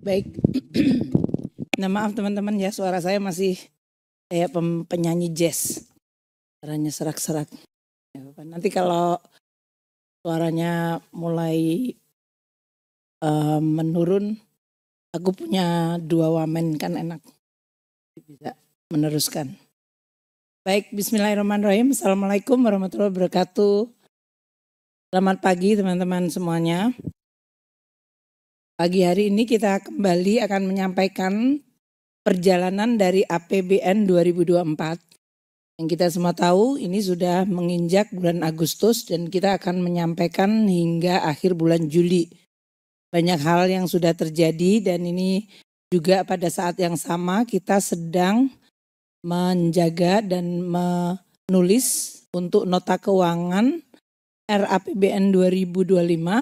Baik, nah maaf teman-teman ya, suara saya masih kayak penyanyi jazz, suaranya serak-serak. Nanti kalau suaranya mulai menurun, aku punya 2 wamen kan enak, bisa meneruskan. Baik, bismillahirrahmanirrahim. Assalamualaikum warahmatullahi wabarakatuh. Selamat pagi teman-teman semuanya. Pagi hari ini kita kembali akan menyampaikan perjalanan dari APBN 2024. Yang kita semua tahu ini sudah menginjak bulan Agustus dan kita akan menyampaikan hingga akhir bulan Juli. Banyak hal yang sudah terjadi dan ini juga pada saat yang sama kita sedang menjaga dan menulis untuk nota keuangan RAPBN 2025.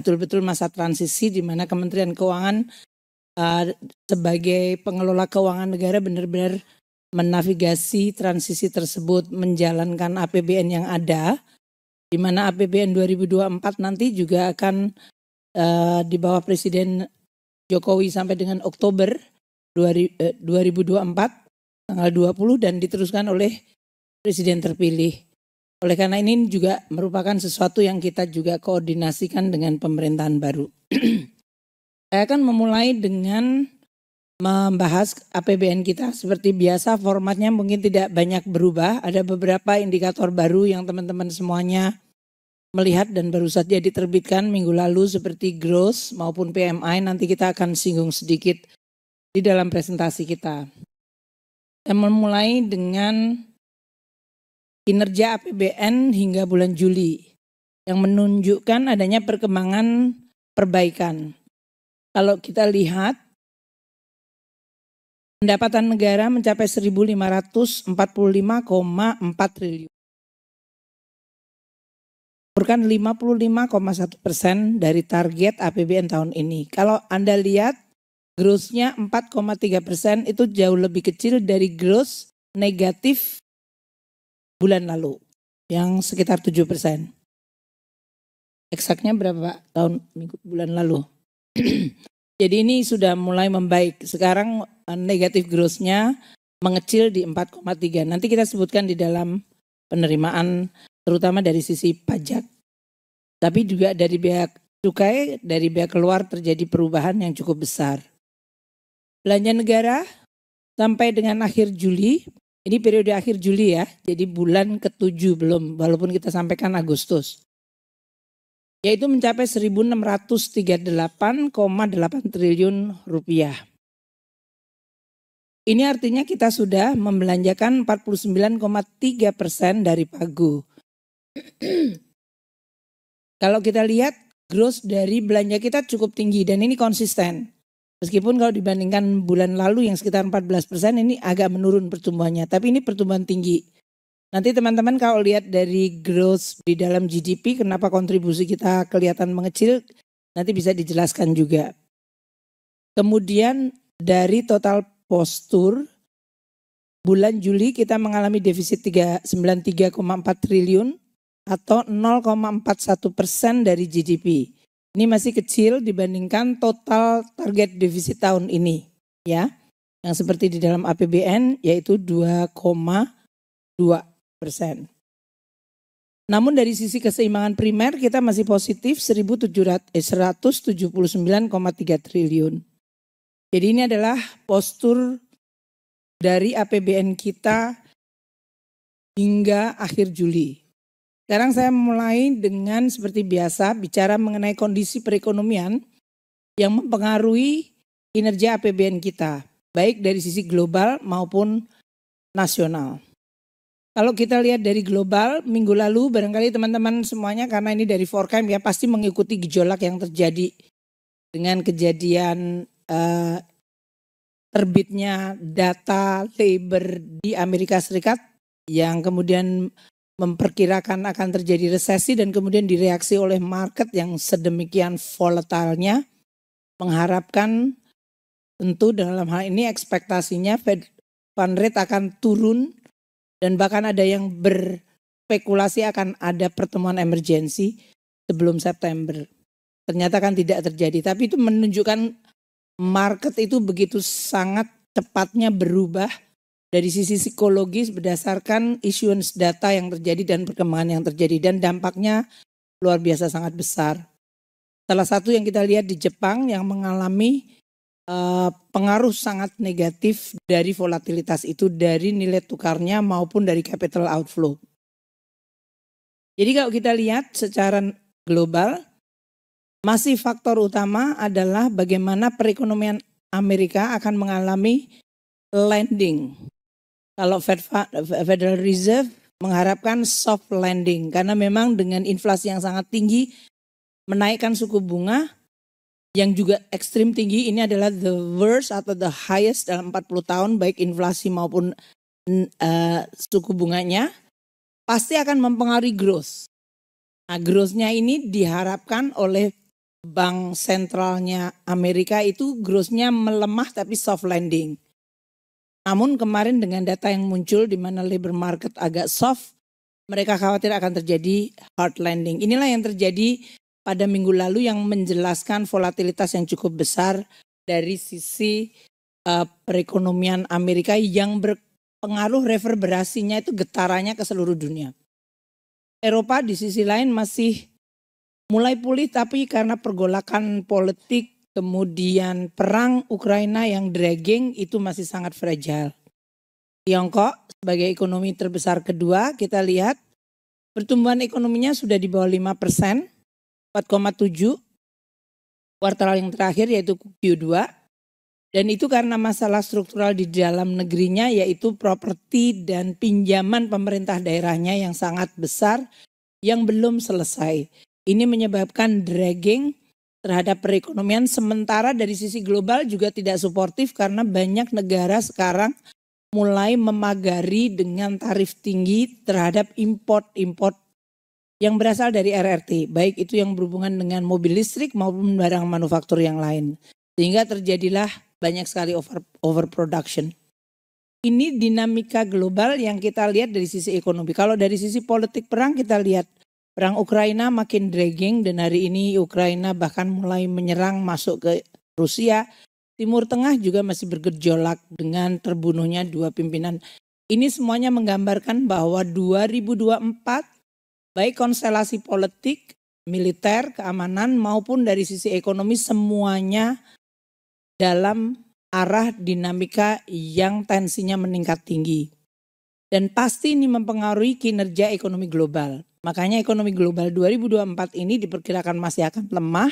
Betul-betul masa transisi di mana Kementerian Keuangan sebagai pengelola keuangan negara benar-benar menavigasi transisi tersebut, menjalankan APBN yang ada, di mana APBN 2024 nanti juga akan di bawah Presiden Jokowi sampai dengan Oktober 2024 tanggal 20 dan diteruskan oleh Presiden terpilih. Oleh karena ini juga merupakan sesuatu yang kita juga koordinasikan dengan pemerintahan baru. Saya akan memulai dengan membahas APBN kita. Seperti biasa formatnya mungkin tidak banyak berubah. Ada beberapa indikator baru yang teman-teman semuanya melihat dan baru saja diterbitkan minggu lalu seperti gross maupun PMI. Nanti kita akan singgung sedikit di dalam presentasi kita. Saya memulai dengan kinerja APBN hingga bulan Juli yang menunjukkan adanya perkembangan perbaikan. Kalau kita lihat pendapatan negara mencapai 1.545,4 triliun. Merupakan 55,1% dari target APBN tahun ini. Kalau Anda lihat gross-nya 4,3% itu jauh lebih kecil dari gross negatif bulan lalu yang sekitar 7%. Eksaknya berapa tahun bulan lalu? Jadi ini sudah mulai membaik. Sekarang negatif gross-nya mengecil di 4,3. Nanti kita sebutkan di dalam penerimaan terutama dari sisi pajak. Tapi juga dari pihak cukai, dari pihak keluar terjadi perubahan yang cukup besar. Belanja negara sampai dengan akhir Juli, ini periode akhir Juli ya, jadi bulan ke-7 belum, walaupun kita sampaikan Agustus. Yaitu mencapai 1.638,8 triliun rupiah. Ini artinya kita sudah membelanjakan 49,3% dari pagu. Kalau kita lihat gross dari belanja kita cukup tinggi dan ini konsisten. Meskipun kalau dibandingkan bulan lalu yang sekitar 14% ini agak menurun pertumbuhannya. Tapi ini pertumbuhan tinggi. Nanti teman-teman kalau lihat dari gross di dalam GDP kenapa kontribusi kita kelihatan mengecil nanti bisa dijelaskan juga. Kemudian dari total postur bulan Juli kita mengalami defisit 93,4 triliun atau 0,41% dari GDP. Ini masih kecil dibandingkan total target defisit tahun ini ya. Yang seperti di dalam APBN yaitu 2,2%. Namun dari sisi keseimbangan primer kita masih positif 179,3 triliun. Jadi ini adalah postur dari APBN kita hingga akhir Juli. Sekarang saya mulai dengan seperti biasa bicara mengenai kondisi perekonomian yang mempengaruhi kinerja APBN kita, baik dari sisi global maupun nasional. Kalau kita lihat dari global, minggu lalu barangkali teman-teman semuanya karena ini dari Forecam ya pasti mengikuti gejolak yang terjadi dengan kejadian terbitnya data labor di Amerika Serikat yang kemudian memperkirakan akan terjadi resesi dan kemudian direaksi oleh market yang sedemikian volatilnya mengharapkan tentu dalam hal ini ekspektasinya Fed Fund Rate akan turun Dan bahkan ada yang berspekulasi akan ada pertemuan emergensi sebelum September. Ternyata kan tidak terjadi, tapi itu menunjukkan market itu begitu sangat cepatnya berubah dari sisi psikologis berdasarkan issuance data yang terjadi dan perkembangan yang terjadi, dan dampaknya luar biasa sangat besar. Salah satu yang kita lihat di Jepang yang mengalami pengaruh sangat negatif dari volatilitas itu, dari nilai tukarnya maupun dari capital outflow. Jadi kalau kita lihat secara global, masih faktor utama adalah bagaimana perekonomian Amerika akan mengalami landing. Kalau Federal Reserve mengharapkan soft landing karena memang dengan inflasi yang sangat tinggi, menaikkan suku bunga yang juga ekstrim tinggi, ini adalah the worst atau the highest dalam 40 tahun baik inflasi maupun suku bunganya, pasti akan mempengaruhi growth. Nah, growth-nya ini diharapkan oleh bank sentralnya Amerika itu growth-nya melemah tapi soft landing. Namun kemarin dengan data yang muncul di mana labor market agak soft, mereka khawatir akan terjadi hard landing. Inilah yang terjadi pada minggu lalu yang menjelaskan volatilitas yang cukup besar dari sisi perekonomian Amerika yang berpengaruh reverberasinya itu getarannya ke seluruh dunia. Eropa di sisi lain masih mulai pulih, tapi karena pergolakan politik kemudian perang Ukraina yang dragging itu masih sangat fragile. Tiongkok sebagai ekonomi terbesar kedua, kita lihat pertumbuhan ekonominya sudah di bawah 5%, 4,7 kuartal yang terakhir yaitu Q2. Dan itu karena masalah struktural di dalam negerinya, yaitu properti dan pinjaman pemerintah daerahnya yang sangat besar yang belum selesai. Ini menyebabkan dragging terhadap perekonomian, sementara dari sisi global juga tidak suportif karena banyak negara sekarang mulai memagari dengan tarif tinggi terhadap import yang berasal dari RRT, baik itu yang berhubungan dengan mobil listrik maupun barang manufaktur yang lain. Sehingga terjadilah banyak sekali overproduction. Ini dinamika global yang kita lihat dari sisi ekonomi. Kalau dari sisi politik perang, kita lihat perang Ukraina makin dragging dan hari ini Ukraina bahkan mulai menyerang masuk ke Rusia. Timur Tengah juga masih bergejolak dengan terbunuhnya dua pimpinan. Ini semuanya menggambarkan bahwa 2024 baik konstelasi politik, militer, keamanan maupun dari sisi ekonomi semuanya dalam arah dinamika yang tensinya meningkat tinggi. Dan pasti ini mempengaruhi kinerja ekonomi global. Makanya ekonomi global 2024 ini diperkirakan masih akan lemah.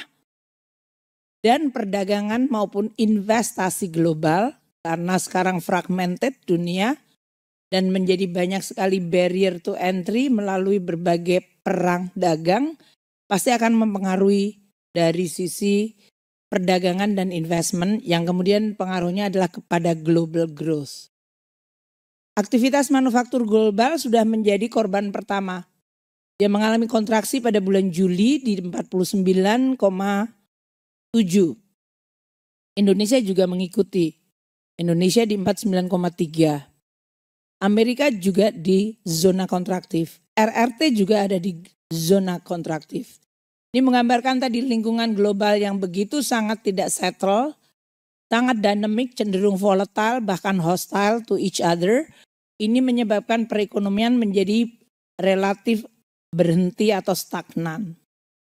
Dan perdagangan maupun investasi global karena sekarang fragmented dunia dan menjadi banyak sekali barrier to entry melalui berbagai perang dagang, pasti akan mempengaruhi dari sisi perdagangan dan investment yang kemudian pengaruhnya adalah kepada global growth. Aktivitas manufaktur global sudah menjadi korban pertama. Dia mengalami kontraksi pada bulan Juli di 49,7. Indonesia juga mengikuti. Indonesia di 49,3. Amerika juga di zona kontraktif. RRT juga ada di zona kontraktif. Ini menggambarkan tadi lingkungan global yang begitu sangat tidak settle, sangat dynamic, cenderung volatile, bahkan hostile to each other. Ini menyebabkan perekonomian menjadi relatif berhenti atau stagnan.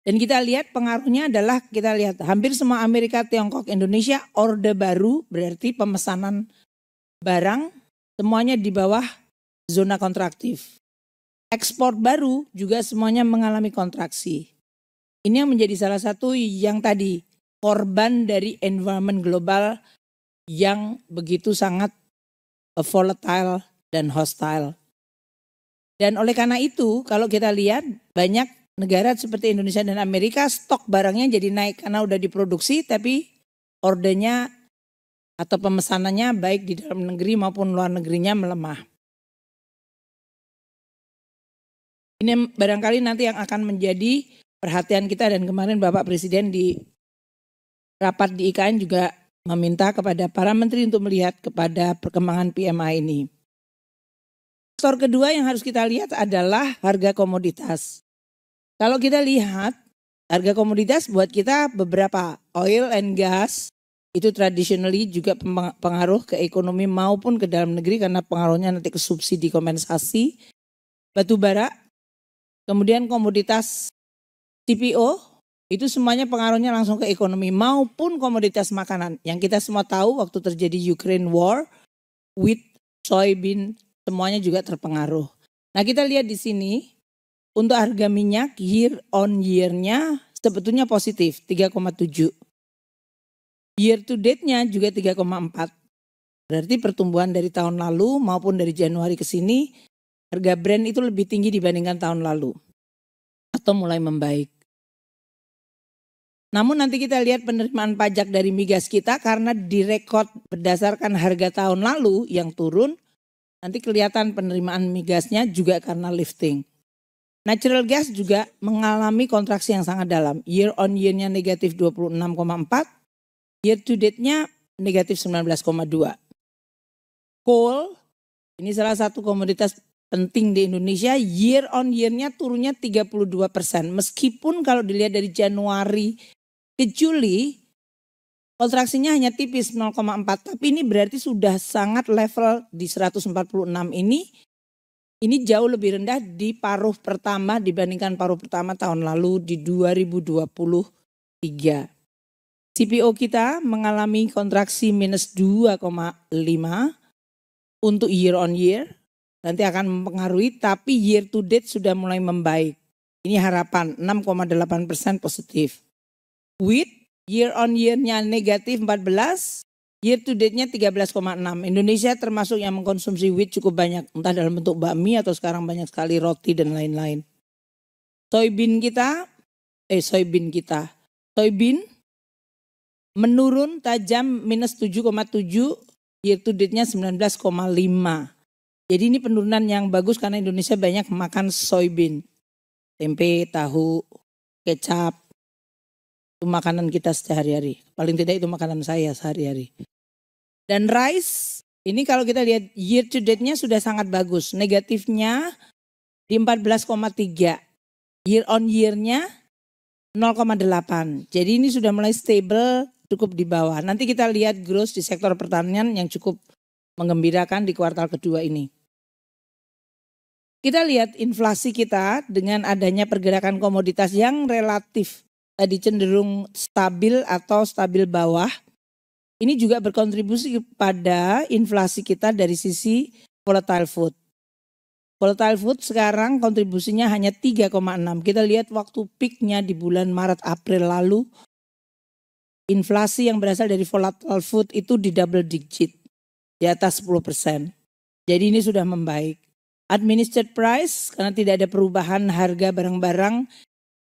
Dan kita lihat pengaruhnya adalah kita lihat hampir semua Amerika, Tiongkok, Indonesia orde baru, berarti pemesanan barang semuanya di bawah zona kontraktif. Ekspor baru juga semuanya mengalami kontraksi. Ini yang menjadi salah satu yang tadi korban dari environment global yang begitu sangat volatile dan hostile. Dan oleh karena itu kalau kita lihat banyak negara seperti Indonesia dan Amerika stok barangnya jadi naik karena udah diproduksi tapi ordernya atau pemesanannya baik di dalam negeri maupun luar negerinya melemah. Ini barangkali nanti yang akan menjadi perhatian kita dan kemarin Bapak Presiden di rapat di IKN juga meminta kepada para menteri untuk melihat kepada perkembangan PMI ini. Faktor kedua yang harus kita lihat adalah harga komoditas. Kalau kita lihat harga komoditas buat kita beberapa oil and gas itu traditionally juga pengaruh ke ekonomi maupun ke dalam negeri karena pengaruhnya nanti ke subsidi kompensasi. Batu bara, kemudian komoditas CPO itu semuanya pengaruhnya langsung ke ekonomi maupun komoditas makanan. Yang kita semua tahu waktu terjadi Ukraine War, wheat, soybean semuanya juga terpengaruh. Nah kita lihat di sini untuk harga minyak year on year-nya sebetulnya positif 3,7. Year to date-nya juga 3,4. Berarti pertumbuhan dari tahun lalu maupun dari Januari ke sini harga Brent itu lebih tinggi dibandingkan tahun lalu atau mulai membaik. Namun nanti kita lihat penerimaan pajak dari migas kita karena direkod berdasarkan harga tahun lalu yang turun, nanti kelihatan penerimaan migasnya juga karena lifting. Natural gas juga mengalami kontraksi yang sangat dalam. Year on year-nya negatif 26,4, year to date-nya negatif 19,2. Coal, ini salah satu komoditas penting di Indonesia, year on year-nya turunnya 32%. Meskipun kalau dilihat dari Januari ke Juli, kontraksinya hanya tipis 0,4. Tapi ini berarti sudah sangat level di 146 ini. Ini jauh lebih rendah di paruh pertama dibandingkan paruh pertama tahun lalu di 2023. CPO kita mengalami kontraksi minus 2,5 untuk year on year. Nanti akan mempengaruhi tapi year to date sudah mulai membaik. Ini harapan 6,8% positif. Wheat year on year-nya negatif 14. Year to date-nya 13,6. Indonesia termasuk yang mengkonsumsi wheat cukup banyak. Entah dalam bentuk bakmi atau sekarang banyak sekali roti dan lain-lain. Soybean menurun tajam minus 7,7. Year to date-nya 19,5. Jadi ini penurunan yang bagus karena Indonesia banyak makan soybean. Tempe, tahu, kecap. Itu makanan kita sehari-hari. Paling tidak itu makanan saya sehari-hari. Dan rice, ini kalau kita lihat year to date-nya sudah sangat bagus. Negatifnya di 14,3. Year on year-nya 0,8. Jadi ini sudah mulai stable cukup di bawah. Nanti kita lihat growth di sektor pertanian yang cukup menggembirakan di kuartal kedua ini. Kita lihat inflasi kita dengan adanya pergerakan komoditas yang relatif tadi cenderung stabil atau stabil bawah. Ini juga berkontribusi kepada inflasi kita dari sisi volatile food. Volatile food sekarang kontribusinya hanya 3,6. Kita lihat waktu peaknya di bulan Maret April lalu. Inflasi yang berasal dari volatile food itu di double digit. Di atas 10%. Jadi ini sudah membaik. Administered price karena tidak ada perubahan harga barang-barang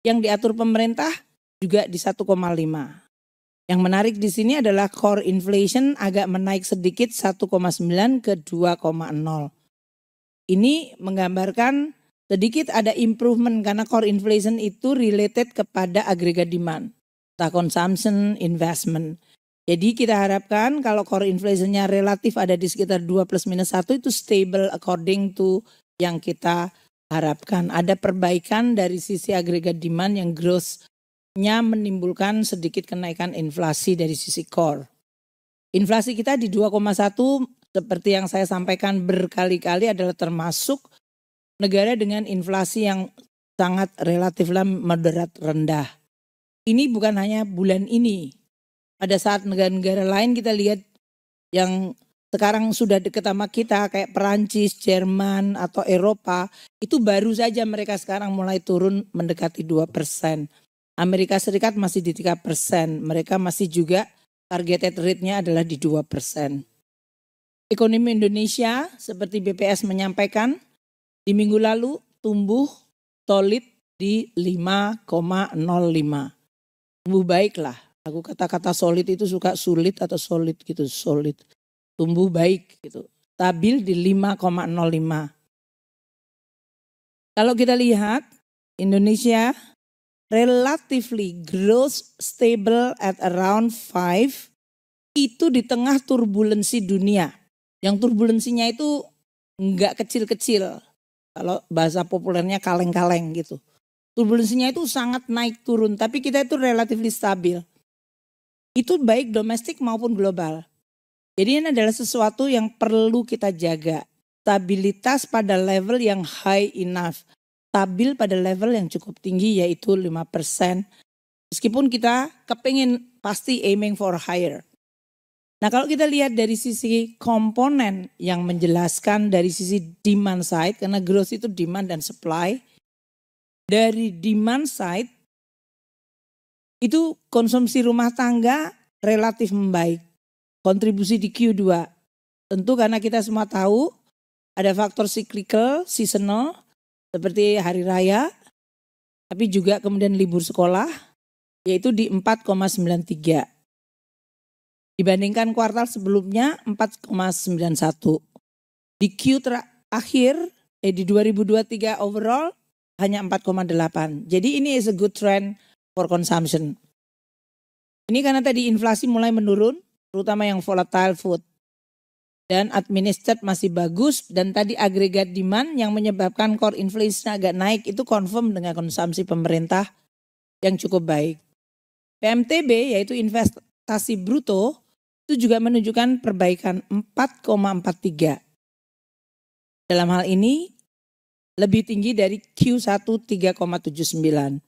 yang diatur pemerintah juga di 1,5. Yang menarik di sini adalah core inflation agak menaik sedikit 1,9 ke 2,0. Ini menggambarkan sedikit ada improvement karena core inflation itu related kepada aggregate demand. Entah consumption, investment. Jadi kita harapkan kalau core inflation-nya relatif ada di sekitar 2 plus minus 1 itu stable according to yang kita harapkan. Ada perbaikan dari sisi aggregate demand yang growth-nya menimbulkan sedikit kenaikan inflasi dari sisi core. Inflasi kita di 2,1 seperti yang saya sampaikan berkali-kali adalah termasuk negara dengan inflasi yang sangat relatiflah moderat rendah. Ini bukan hanya bulan ini. Pada saat negara-negara lain kita lihat yang sekarang sudah dekat sama kita kayak Perancis, Jerman atau Eropa. Itu baru saja mereka sekarang mulai turun mendekati 2%. Amerika Serikat masih di 3%. Mereka masih juga targeted rate-nya adalah di 2%. Ekonomi Indonesia seperti BPS menyampaikan di minggu lalu tumbuh solid di 5,05. Tumbuh baiklah. Aku kata-kata solid itu suka sulit atau solid gitu, solid. Tumbuh baik gitu. Stabil di 5,05. Kalau kita lihat Indonesia relatively growth stable at around 5 itu di tengah turbulensi dunia. Yang turbulensinya itu nggak kecil-kecil. Kalau bahasa populernya kaleng-kaleng gitu. Turbulensinya itu sangat naik turun, tapi kita itu relatif stabil. Itu baik domestik maupun global. Jadi ini adalah sesuatu yang perlu kita jaga. Stabilitas pada level yang high enough. Stabil pada level yang cukup tinggi yaitu 5%. Meskipun kita kepingin pasti aiming for higher. Nah kalau kita lihat dari sisi komponen yang menjelaskan dari sisi demand side, karena growth itu demand dan supply. Dari demand side, itu konsumsi rumah tangga relatif membaik. Kontribusi di Q2. Tentu karena kita semua tahu ada faktor cyclical, seasonal, seperti hari raya, tapi juga kemudian libur sekolah, yaitu di 4,93. Dibandingkan kuartal sebelumnya 4,91. Di Q terakhir di 2023 overall hanya 4,8. Jadi ini is a good trend for consumption. Ini karena tadi inflasi mulai menurun, terutama yang volatile food. Dan administered masih bagus dan tadi agregat demand yang menyebabkan core inflation agak naik itu confirm dengan konsumsi pemerintah yang cukup baik. PMTB yaitu investasi bruto itu juga menunjukkan perbaikan 4,43. Dalam hal ini lebih tinggi dari Q1 3,79.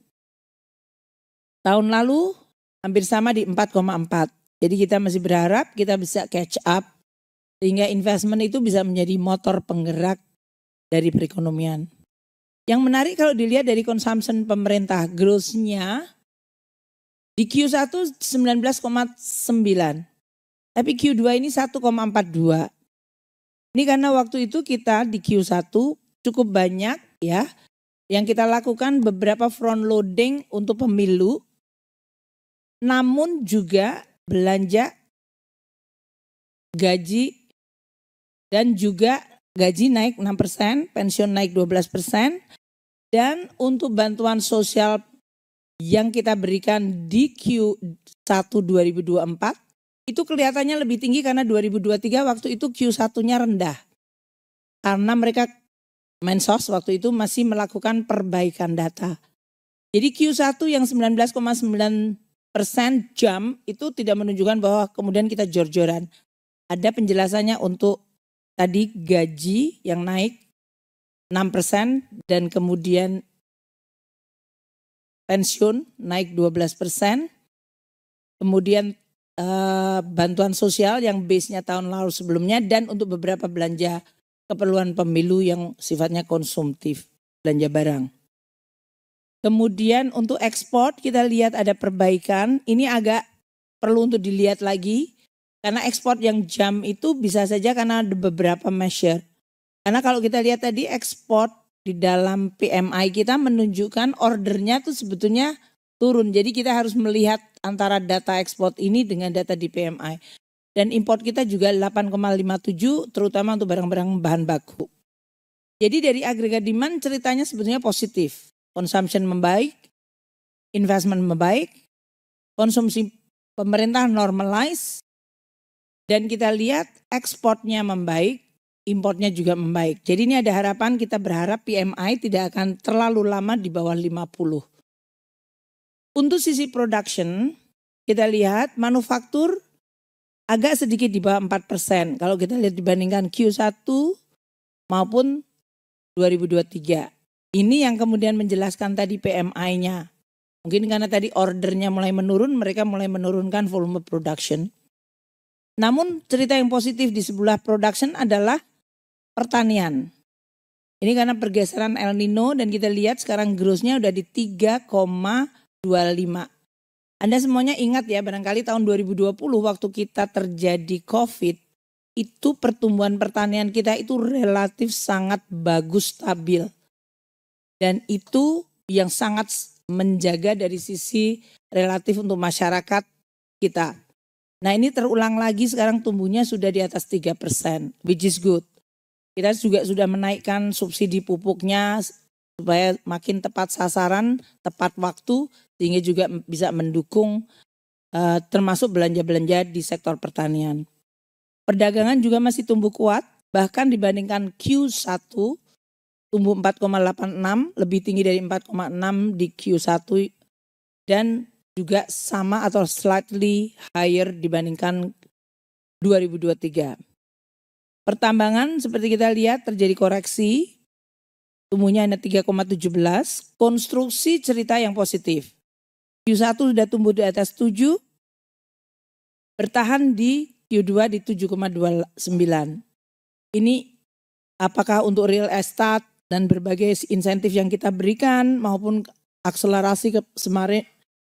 Tahun lalu hampir sama di 4,4. Jadi kita masih berharap kita bisa catch up sehingga investment itu bisa menjadi motor penggerak dari perekonomian. Yang menarik kalau dilihat dari consumption pemerintah, growth-nya di Q1 19,9. Tapi Q2 ini 1,42. Ini karena waktu itu kita di Q1 cukup banyak ya. Yang kita lakukan beberapa front loading untuk pemilu. Namun juga belanja gaji dan juga gaji naik 6%, pensiun naik 12%. Dan untuk bantuan sosial yang kita berikan di Q1 2024. Itu kelihatannya lebih tinggi karena 2023 waktu itu Q1-nya rendah. Karena mereka Mensos waktu itu masih melakukan perbaikan data. Jadi Q1 yang 19,9% jump itu tidak menunjukkan bahwa kemudian kita jor-joran. Ada penjelasannya untuk tadi gaji yang naik 6% dan kemudian pensiun naik 12%. Kemudian bantuan sosial yang base-nya tahun lalu sebelumnya dan untuk beberapa belanja keperluan pemilu yang sifatnya konsumtif, belanja barang. Kemudian untuk ekspor kita lihat ada perbaikan, ini agak perlu untuk dilihat lagi karena ekspor yang jump itu bisa saja karena ada beberapa measure. Karena kalau kita lihat tadi ekspor di dalam PMI kita menunjukkan ordernya tuh sebetulnya turun. Jadi kita harus melihat antara data ekspor ini dengan data di PMI. Dan import kita juga 8,57 terutama untuk barang-barang bahan baku. Jadi dari agregat demand ceritanya sebetulnya positif. Consumption membaik, investment membaik, konsumsi pemerintah normalize, dan kita lihat ekspornya membaik, importnya juga membaik. Jadi ini ada harapan, kita berharap PMI tidak akan terlalu lama di bawah 50. Untuk sisi production, kita lihat manufaktur agak sedikit di bawah 4%. Kalau kita lihat dibandingkan Q1 maupun 2023. Ini yang kemudian menjelaskan tadi PMI-nya. Mungkin karena tadi ordernya mulai menurun, mereka mulai menurunkan volume production. Namun cerita yang positif di sebelah production adalah pertanian. Ini karena pergeseran El Nino dan kita lihat sekarang growth-nya udah di 3,25. Anda semuanya ingat ya, barangkali tahun 2020 waktu kita terjadi COVID, itu pertumbuhan pertanian kita itu relatif sangat bagus, stabil. Dan itu yang sangat menjaga dari sisi relatif untuk masyarakat kita. Nah ini terulang lagi sekarang tumbuhnya sudah di atas 3%, which is good. Kita juga sudah menaikkan subsidi pupuknya supaya makin tepat sasaran, tepat waktu, sehingga juga bisa mendukung termasuk belanja-belanja di sektor pertanian. Perdagangan juga masih tumbuh kuat, Bahkan dibandingkan Q1 tumbuh 4,86, lebih tinggi dari 4,6 di Q1 dan juga sama atau slightly higher dibandingkan 2023. Pertambangan seperti kita lihat terjadi koreksi, tumbuhnya hanya 3,17, konstruksi cerita yang positif. Q1 sudah tumbuh di atas 7, bertahan di Q2 di 7,29. Ini apakah untuk real estate dan berbagai insentif yang kita berikan maupun akselerasi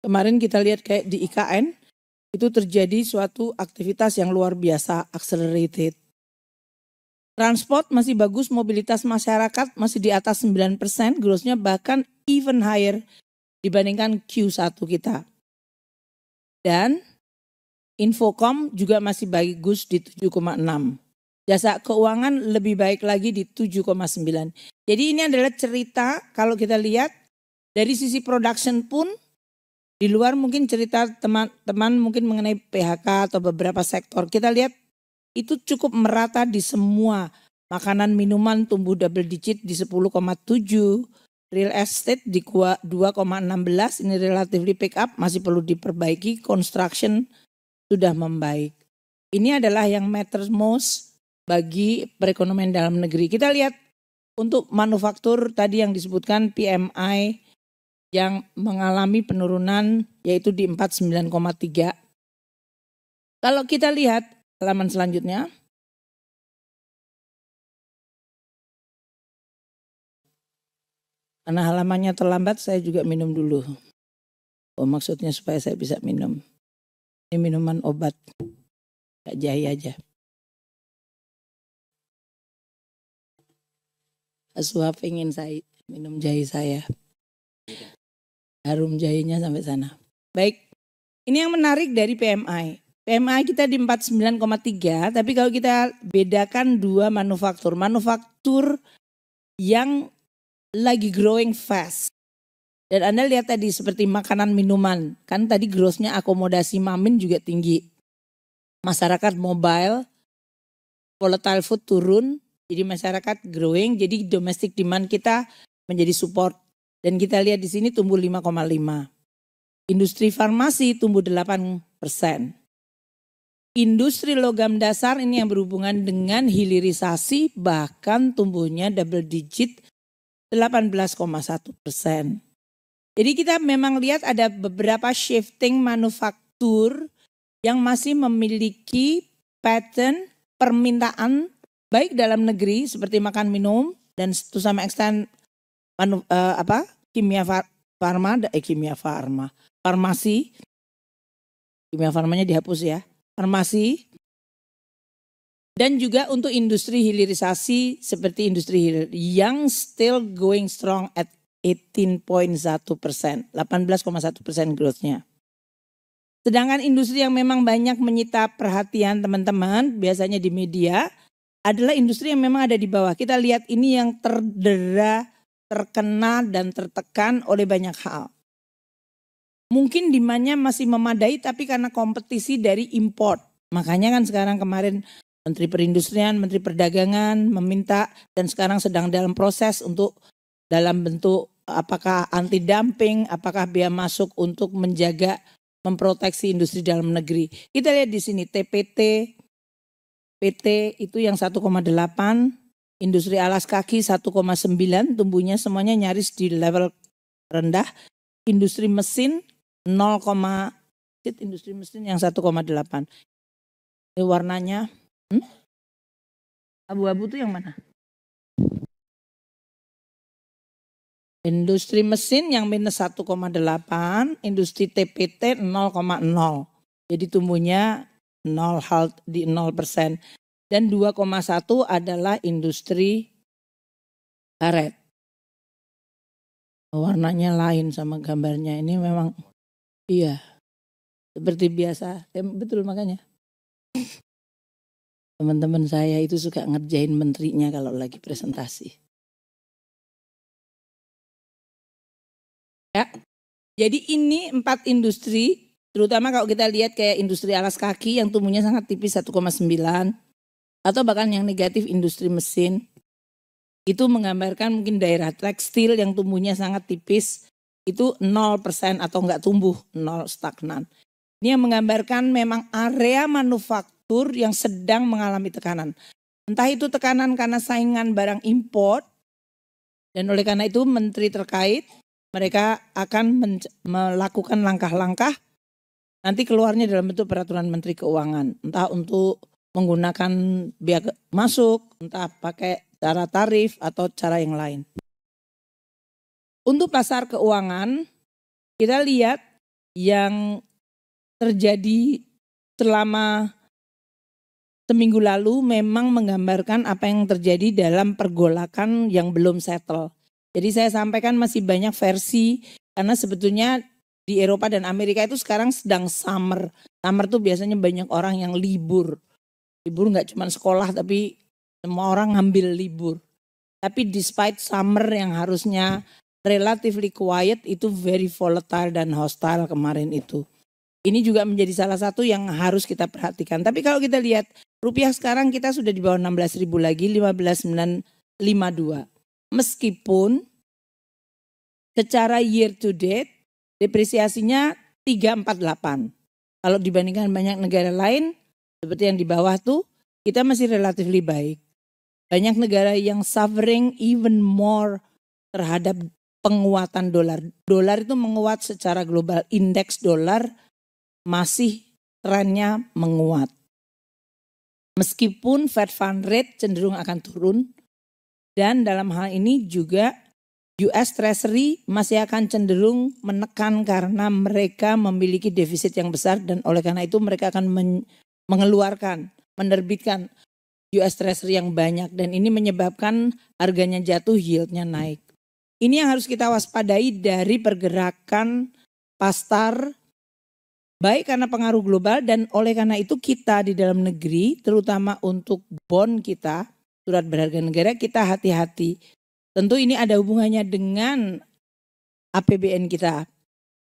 kemarin kita lihat kayak di IKN, itu terjadi suatu aktivitas yang luar biasa, accelerated. Transport masih bagus, mobilitas masyarakat masih di atas 9%, growth-nya bahkan even higher dibandingkan Q1 kita. Dan Infocom juga masih bagus di 7,6. Jasa keuangan lebih baik lagi di 7,9. Jadi ini adalah cerita kalau kita lihat dari sisi production pun di luar mungkin cerita teman-teman mungkin mengenai PHK atau beberapa sektor. Kita lihat itu cukup merata di semua. Makanan minuman tumbuh double digit di 10,7. Real estate di 2,16, ini relatively pick up, masih perlu diperbaiki. Construction sudah membaik. Ini adalah yang matters most bagi perekonomian dalam negeri. Kita lihat untuk manufaktur tadi yang disebutkan PMI yang mengalami penurunan yaitu di 49,3. Kalau kita lihat halaman selanjutnya. Karena halamannya terlambat saya juga minum dulu. Oh maksudnya supaya saya bisa minum. Ini minuman obat. Gak jahe aja. Aswa pengen saya minum jahe saya. Harum jahenya sampai sana. Baik, ini yang menarik dari PMI. PMI kita di 49,3, tapi kalau kita bedakan dua manufaktur. Manufaktur yang lagi growing fast. Dan Anda lihat tadi seperti makanan minuman. Kan tadi growth-nya akomodasi mamin juga tinggi. Masyarakat mobile, volatile food turun. Jadi masyarakat growing, jadi domestic demand kita menjadi support. Dan kita lihat di sini tumbuh 5,5. Industri farmasi tumbuh 8%. Industri logam dasar ini yang berhubungan dengan hilirisasi bahkan tumbuhnya double digit 18,1%. Jadi kita memang lihat ada beberapa shifting manufaktur yang masih memiliki pattern permintaan baik dalam negeri seperti makan minum dan to some extent farmasi. Kimia farmanya dihapus ya. Farmasi. Dan juga untuk industri hilirisasi seperti industri hilir yang still going strong at 18,1%, 18,1% growth-nya. Sedangkan industri yang memang banyak menyita perhatian teman-teman biasanya di media adalah industri yang memang ada di bawah. Kita lihat ini yang terdera, terkena dan tertekan oleh banyak hal. Mungkin demand-nya masih memadai tapi karena kompetisi dari import. Makanya kan sekarang kemarin Menteri Perindustrian, Menteri Perdagangan meminta dan sekarang sedang dalam proses untuk dalam bentuk apakah anti dumping, apakah biaya masuk untuk menjaga memproteksi industri dalam negeri. Kita lihat di sini TPT, PT itu yang 1,8, industri alas kaki 1,9, tumbuhnya semuanya nyaris di level rendah. Industri mesin 0, industri mesin yang 1,8. Ini warnanya abu-abu tuh yang mana? Industri mesin yang minus 1,8, industri TPT 0,0. Jadi tumbuhnya 0% dan 2,1 adalah industri karet. Warnanya lain sama gambarnya. Ini memang iya seperti biasa. Betul makanya. Teman-teman saya itu suka ngerjain menterinya kalau lagi presentasi. Ya, jadi ini 4 industri, terutama kalau kita lihat kayak industri alas kaki yang tumbuhnya sangat tipis 1,9. atau bahkan yang negatif industri mesin, itu menggambarkan mungkin daerah tekstil yang tumbuhnya sangat tipis, itu 0% atau enggak tumbuh, 0 stagnan. Ini yang menggambarkan memang area manufaktur yang sedang mengalami tekanan. Entah itu tekanan karena saingan barang import, dan oleh karena itu menteri terkait mereka akan melakukan langkah-langkah nanti keluarnya dalam bentuk peraturan Menteri Keuangan. Entah untuk menggunakan biaya masuk, entah pakai cara tarif atau cara yang lain. Untuk pasar keuangan, kita lihat yang terjadi selama seminggu lalu memang menggambarkan apa yang terjadi dalam pergolakan yang belum settle. Jadi saya sampaikan masih banyak versi karena sebetulnya di Eropa dan Amerika itu sekarang sedang summer. Summer tuh biasanya banyak orang yang libur. Libur nggak cuma sekolah tapi semua orang ngambil libur. Tapi despite summer yang harusnya relatively quiet itu very volatile dan hostile kemarin itu. Ini juga menjadi salah satu yang harus kita perhatikan. Tapi kalau kita lihat rupiah sekarang kita sudah di bawah 16.000 lagi, 15.952. Meskipun secara year to date depresiasinya 348. Kalau dibandingkan banyak negara lain seperti yang di bawah tuh kita masih relatively baik. Banyak negara yang suffering even more terhadap penguatan dolar. Dolar itu menguat secara global, indeks dolar masih trennya menguat. Meskipun Fed Fund Rate cenderung akan turun dan dalam hal ini juga US Treasury masih akan cenderung menekan karena mereka memiliki defisit yang besar dan oleh karena itu mereka akan mengeluarkan, menerbitkan US Treasury yang banyak dan ini menyebabkan harganya jatuh, yieldnya naik. Ini yang harus kita waspadai dari pergerakan pasar baik karena pengaruh global dan oleh karena itu kita di dalam negeri terutama untuk bond kita, surat berharga negara kita hati-hati. Tentu ini ada hubungannya dengan APBN kita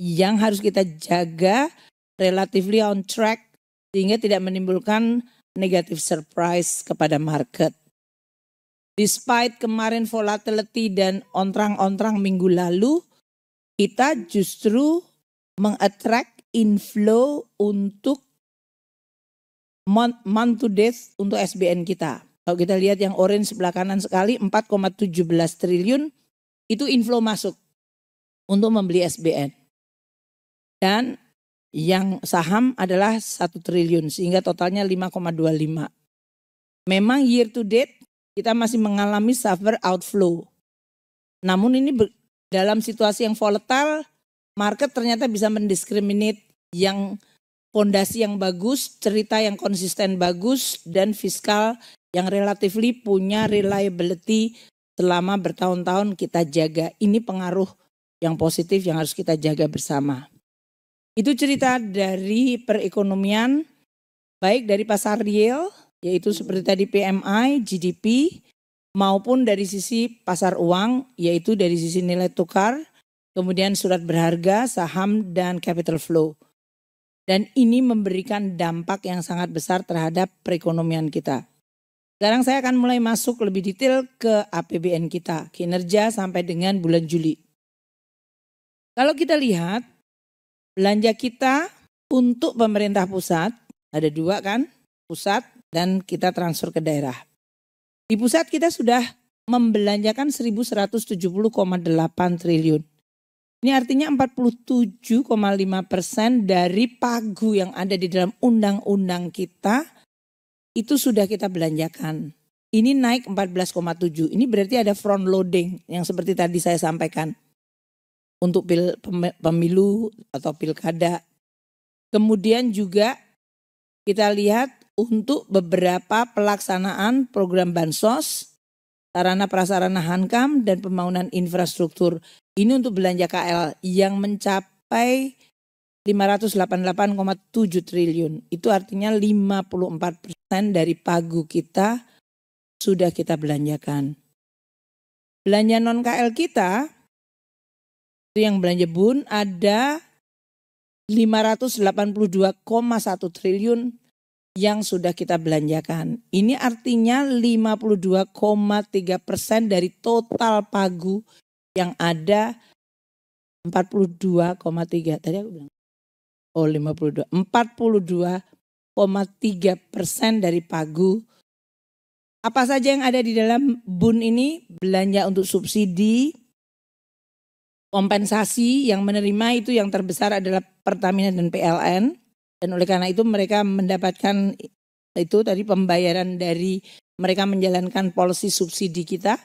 yang harus kita jaga relatively on track sehingga tidak menimbulkan negative surprise kepada market. Despite kemarin volatility dan ontrang-ontrang minggu lalu, kita justru mengattract inflow untuk month to date untuk SBN kita. Kalau kita lihat yang orange sebelah kanan sekali 4,17 triliun itu inflow masuk untuk membeli SBN. Dan yang saham adalah 1 triliun sehingga totalnya 5,25. Memang year to date kita masih mengalami suffer outflow. Namun ini dalam situasi yang volatile market ternyata bisa mendiskriminate yang fondasi yang bagus, cerita yang konsisten bagus dan fiskal yang relatively punya reliability selama bertahun-tahun kita jaga. Ini pengaruh yang positif yang harus kita jaga bersama. Itu cerita dari perekonomian, baik dari pasar real, yaitu seperti tadi PMI, GDP, maupun dari sisi pasar uang, yaitu dari sisi nilai tukar, kemudian surat berharga, saham, dan capital flow. Dan ini memberikan dampak yang sangat besar terhadap perekonomian kita. Sekarang saya akan mulai masuk lebih detail ke APBN kita, kinerja sampai dengan bulan Juli. Kalau kita lihat, belanja kita untuk pemerintah pusat, ada 2 kan, pusat dan kita transfer ke daerah. Di pusat kita sudah membelanjakan 1.170,8 triliun. Ini artinya 47,5% dari pagu yang ada di dalam undang-undang kita itu sudah kita belanjakan. Ini naik 14,7. Ini berarti ada front loading yang seperti tadi saya sampaikan. Untuk pemilu atau pilkada. Kemudian juga kita lihat untuk beberapa pelaksanaan program bansos, sarana prasarana Hankam dan pembangunan infrastruktur. Ini untuk belanja KL yang mencapai 588,7 triliun. Itu artinya 54% dari pagu kita sudah kita belanjakan. Belanja non KL kita, itu yang belanja BUN ada 582,1 triliun yang sudah kita belanjakan. Ini artinya 52,3% dari total pagu yang ada. 42,3 tadi aku bilang. Oh 52. 42,3% dari pagu. Apa saja yang ada di dalam BUN ini? Belanja untuk subsidi, kompensasi yang menerima itu yang terbesar adalah Pertamina dan PLN. Dan oleh karena itu mereka mendapatkan itu tadi pembayaran dari mereka menjalankan polisi subsidi kita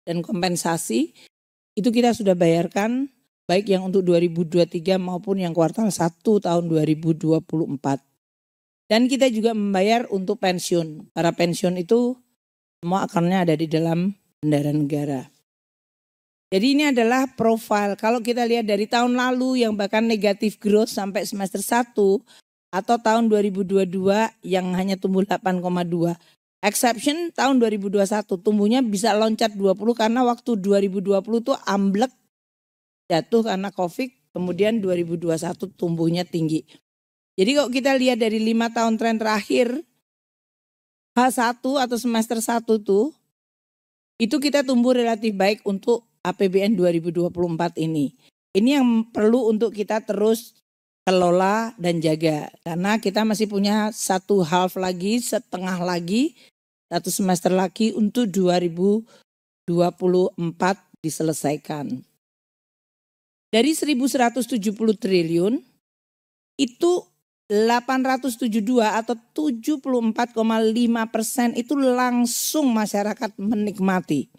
dan kompensasi. Itu kita sudah bayarkan baik yang untuk 2023 maupun yang kuartal 1 tahun 2024. Dan kita juga membayar untuk pensiun. Para pensiun itu semua akarnya ada di dalam bendara negara. Jadi ini adalah profil. Kalau kita lihat dari tahun lalu yang bahkan negatif growth sampai semester 1 atau tahun 2022 yang hanya tumbuh 8,2. Exception tahun 2021 tumbuhnya bisa loncat 20 karena waktu 2020 itu amblek jatuh karena COVID, kemudian 2021 tumbuhnya tinggi. Jadi kalau kita lihat dari 5 tahun tren terakhir, H1 atau semester 1 itu kita tumbuh relatif baik untuk APBN 2024 ini. Ini yang perlu untuk kita terus kelola dan jaga. Karena kita masih punya satu half lagi, setengah lagi, satu semester lagi untuk 2024 diselesaikan. Dari 1.170 triliun itu 872 atau 74,5% itu langsung masyarakat menikmati.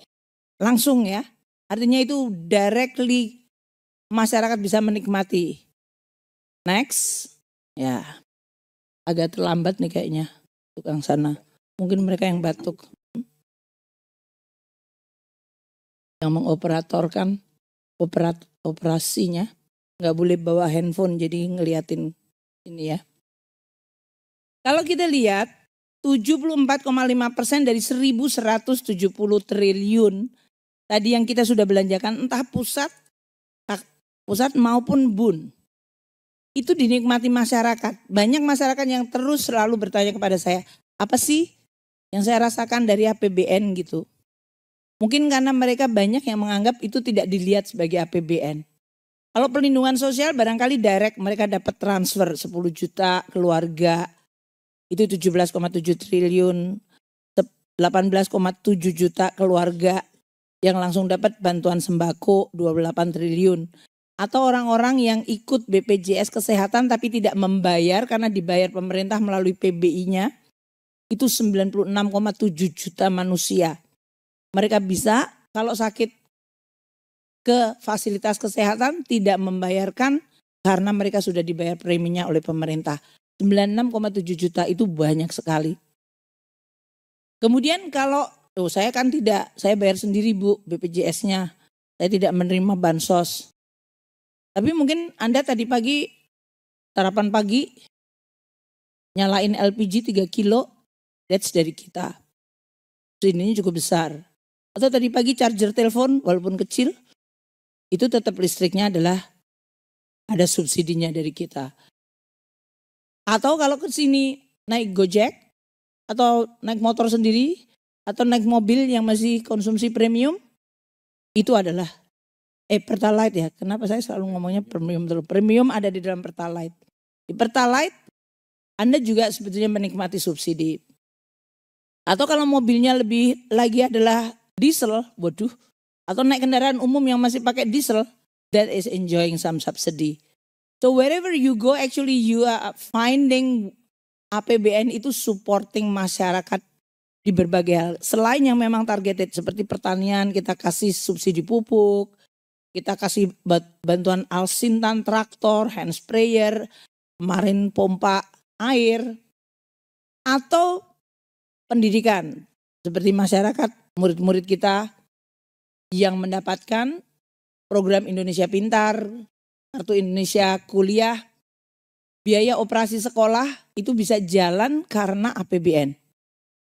Langsung ya, artinya itu directly masyarakat bisa menikmati. Next, ya agak terlambat nih kayaknya tukang sana. Mungkin mereka yang batuk. Yang mengoperatorkan operasinya nggak boleh bawa handphone jadi ngeliatin ini ya. Kalau kita lihat 74,5% dari 1.170 triliun tadi yang kita sudah belanjakan entah pusat maupun BUN itu dinikmati masyarakat. Banyak masyarakat yang terus selalu bertanya kepada saya, apa sih yang saya rasakan dari APBN gitu. Mungkin karena mereka banyak yang menganggap itu tidak dilihat sebagai APBN. Kalau perlindungan sosial barangkali direct mereka dapat transfer 10 juta keluarga, itu 17,7 triliun, 18,7 juta keluarga yang langsung dapat bantuan sembako 28 triliun. Atau orang-orang yang ikut BPJS Kesehatan tapi tidak membayar karena dibayar pemerintah melalui PBI-nya, itu 96,7 juta manusia. Mereka bisa kalau sakit ke fasilitas kesehatan tidak membayarkan karena mereka sudah dibayar preminya oleh pemerintah. 96,7 juta itu banyak sekali. Kemudian kalau saya kan tidak, saya bayar sendiri Bu BPJS-nya. Saya tidak menerima bansos. Tapi mungkin Anda tadi pagi sarapan pagi nyalain LPG 3 kilo, that's dari kita. Ini cukup besar. Atau tadi pagi charger telepon walaupun kecil, itu tetap listriknya adalah ada subsidinya dari kita. Atau kalau ke sini naik Gojek, atau naik motor sendiri, atau naik mobil yang masih konsumsi premium, itu adalah Pertalite ya. Kenapa saya selalu ngomongnya premium terus? Premium ada di dalam Pertalite. Di Pertalite Anda juga sebetulnya menikmati subsidi. Atau kalau mobilnya lebih lagi adalah diesel, waduh, atau naik kendaraan umum yang masih pakai diesel, that is enjoying some subsidy. So wherever you go, actually you are finding APBN itu supporting masyarakat di berbagai hal. Selain yang memang targeted seperti pertanian, kita kasih subsidi pupuk, kita kasih bantuan alsintan, traktor, hand sprayer, kemarin pompa air, atau pendidikan seperti masyarakat, murid-murid kita yang mendapatkan program Indonesia Pintar, Kartu Indonesia Kuliah, biaya operasi sekolah itu bisa jalan karena APBN.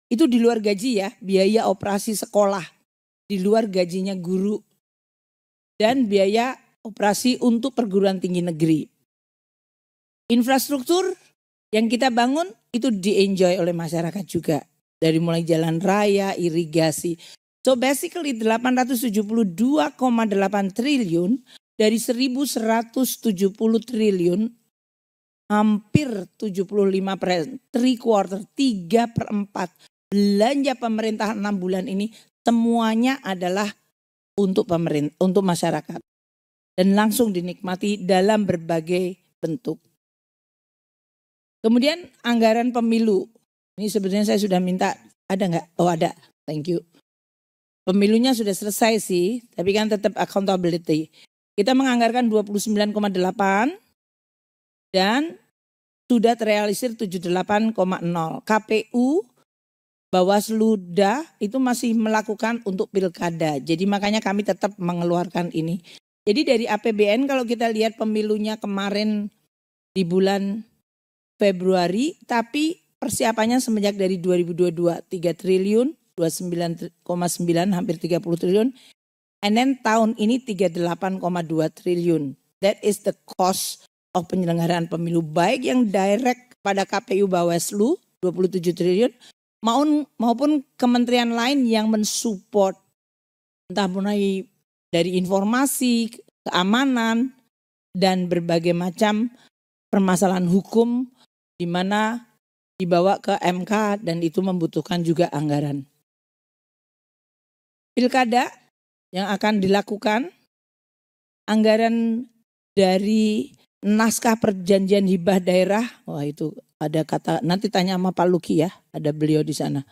Itu di luar gaji ya, biaya operasi sekolah, di luar gajinya guru, dan biaya operasi untuk perguruan tinggi negeri. Infrastruktur Yang kita bangun itu di-enjoy oleh masyarakat juga. Dari mulai jalan raya, irigasi. So basically 872,8 triliun dari 1.170 triliun, hampir 75%, 3/4, 3/4 belanja pemerintah 6 bulan ini semuanya adalah untuk pemerintah, untuk masyarakat. Dan langsung dinikmati dalam berbagai bentuk. Kemudian anggaran pemilu. Ini sebenarnya saya sudah minta, ada nggak? Oh ada, thank you. Pemilunya sudah selesai sih, tapi kan tetap accountability. Kita menganggarkan 29,8 dan sudah terrealisir 78,0. KPU, Bawaslu, itu masih melakukan untuk pilkada. Jadi makanya kami tetap mengeluarkan ini. Jadi dari APBN kalau kita lihat pemilunya kemarin di bulan Februari, tapi persiapannya semenjak dari 2022, 3 triliun, 29,9 hampir 30 triliun. And then tahun ini 38,2 triliun. That is the cost of penyelenggaraan pemilu. Baik yang direct pada KPU Bawaslu 27 triliun maupun kementerian lain yang mensupport. Entah mulai dari informasi, keamanan, dan berbagai macam permasalahan hukum di mana dibawa ke MK dan itu membutuhkan juga anggaran. Pilkada yang akan dilakukan, anggaran dari naskah perjanjian hibah daerah, wah itu ada kata, nanti tanya sama Pak Luki ya, ada beliau di sana.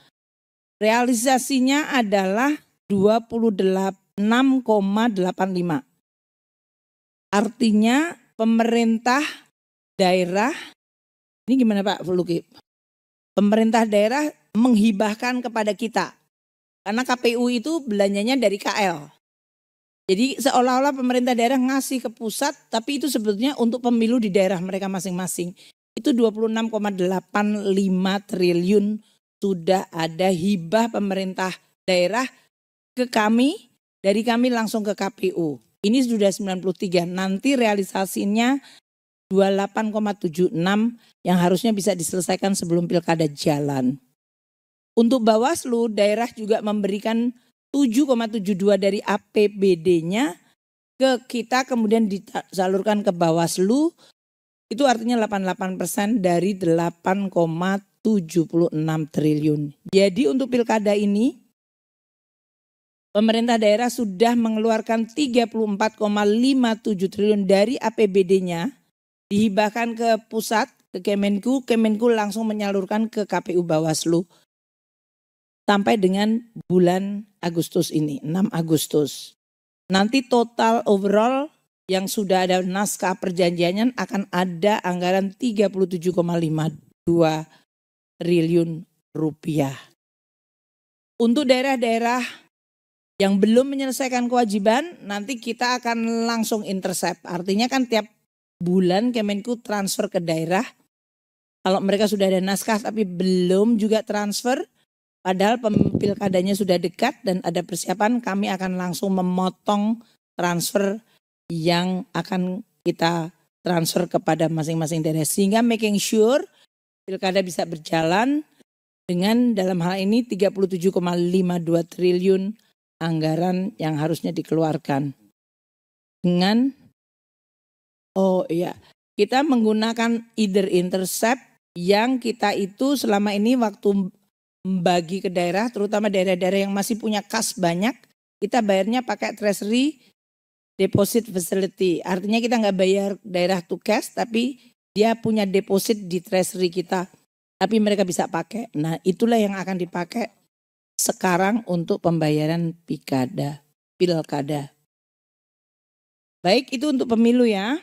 Realisasinya adalah 26,85. Artinya pemerintah daerah, ini gimana Pak Luki? Pemerintah daerah menghibahkan kepada kita. Karena KPU itu belanjanya dari KL. Jadi seolah-olah pemerintah daerah ngasih ke pusat, tapi itu sebetulnya untuk pemilu di daerah mereka masing-masing. Itu 26,85 triliun sudah ada hibah pemerintah daerah ke kami, dari kami langsung ke KPU. Ini sudah 93, nanti realisasinya 28,76 yang harusnya bisa diselesaikan sebelum pilkada jalan. Untuk Bawaslu, daerah juga memberikan 7,72 dari APBD-nya ke kita, kemudian disalurkan ke Bawaslu. Itu artinya 88% dari 8,76 triliun. Jadi untuk pilkada ini, pemerintah daerah sudah mengeluarkan 34,57 triliun dari APBD-nya, dihibahkan ke pusat, ke Kemenku, Kemenku langsung menyalurkan ke KPU Bawaslu. Sampai dengan bulan Agustus ini, 6 Agustus. Nanti total overall yang sudah ada naskah perjanjiannya akan ada anggaran 37,52 triliun rupiah. Untuk daerah-daerah yang belum menyelesaikan kewajiban, nanti kita akan langsung intercept. Artinya kan tiap bulan Kemenku transfer ke daerah. Kalau mereka sudah ada naskah tapi belum juga transfer, padahal pilkadanya sudah dekat dan ada persiapan, kami akan langsung memotong transfer yang akan kita transfer kepada masing-masing daerah. Sehingga making sure pilkada bisa berjalan dengan dalam hal ini 37,52 triliun anggaran yang harusnya dikeluarkan. Dengan, kita menggunakan either intercept yang kita itu selama ini waktu bagi ke daerah, terutama daerah-daerah yang masih punya kas banyak, kita bayarnya pakai treasury deposit facility. Artinya kita nggak bayar daerah to cash, tapi dia punya deposit di treasury kita, tapi mereka bisa pakai. Nah itulah yang akan dipakai sekarang untuk pembayaran pilkada. Baik, itu untuk pemilu ya.